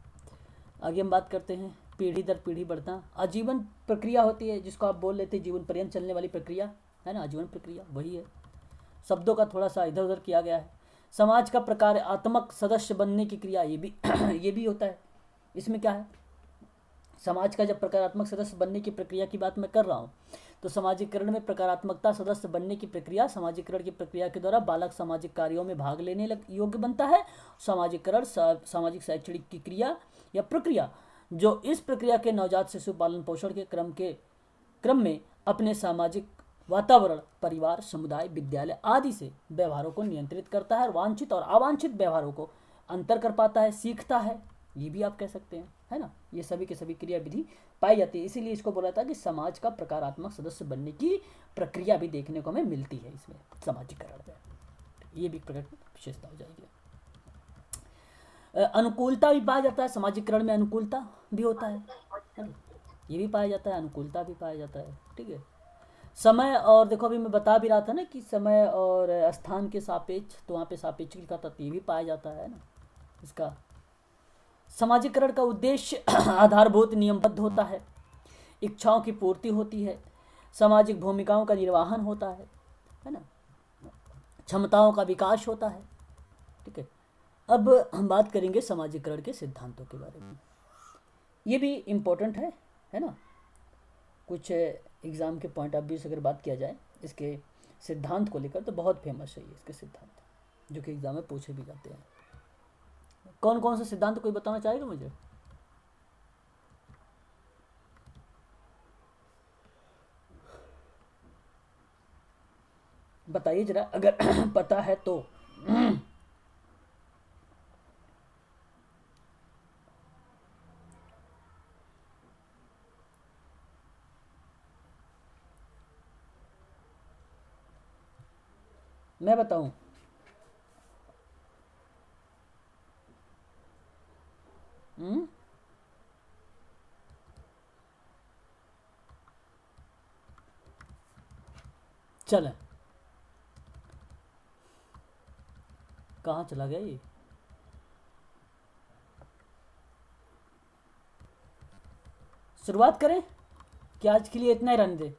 आगे हम बात करते हैं पीढ़ी दर पीढ़ी बढ़ना। आजीवन प्रक्रिया होती है, जिसको आप बोल लेते हैं जीवन पर्यंत चलने वाली प्रक्रिया, है ना। आजीवन प्रक्रिया वही है, शब्दों का थोड़ा सा इधर उधर किया गया है। समाज का प्रकारात्मक सदस्य बनने की क्रिया, ये भी ये भी होता है। इसमें क्या है, समाज का जब प्रकारात्मक सदस्य बनने की प्रक्रिया की बात मैं कर रहा हूँ, तो सामाजिकरण में प्रकारात्मकता सदस्य बनने की प्रक्रिया, सामाजिकरण की प्रक्रिया के द्वारा बालक सामाजिक कार्यों में भाग लेने योग्य बनता है। सामाजिकरण सामाजिक शैक्षणिक की क्रिया या प्रक्रिया, जो इस प्रक्रिया के नवजात शिशु पालन पोषण के क्रम में अपने सामाजिक वातावरण, परिवार, समुदाय, विद्यालय आदि से व्यवहारों को नियंत्रित करता है और वांछित और अवांछित व्यवहारों को अंतर कर पाता है, सीखता है। ये भी आप कह सकते हैं, है ना। ये सभी के सभी क्रिया विधि पाई जाती है। इसीलिए इसको बोला था कि समाज का प्रकारात्मक सदस्य बनने की प्रक्रिया भी देखने को हमें मिलती है इसमें, सामाजिकरण में। ये भी प्रकट विशेषता हो जाएगी। अनुकूलता भी पाया जाता है सामाजिकरण में, अनुकूलता भी होता है ना? ये भी पाया जाता है, अनुकूलता भी पाया जाता है। ठीक है, समय और देखो अभी मैं बता भी रहा था ना कि समय और स्थान के सापेक्ष, तो वहाँ पे सापेक्षिक का तत्व भी पाया जाता है ना। इसका सामाजिकरण का उद्देश्य आधारभूत नियमबद्ध होता है, इच्छाओं की पूर्ति होती है, सामाजिक भूमिकाओं का निर्वहन होता है ना, क्षमताओं का विकास होता है। ठीक है, अब हम बात करेंगे सामाजिकरण के सिद्धांतों के बारे में। ये भी इम्पोर्टेंट है ना। कुछ एग्ज़ाम के पॉइंट ऑफ व्यू से अगर बात किया जाए इसके सिद्धांत को लेकर, तो बहुत फेमस है ये इसके सिद्धांत, जो कि एग्ज़ाम में पूछे भी जाते हैं। कौन कौन से सिद्धांत कोई बताना चाहेगा मुझे? बताइए जरा, अगर पता है तो। मैं बताऊं? चल, कहाँ चला गया ये? शुरुआत करें कि आज के लिए इतना ही रहने दे?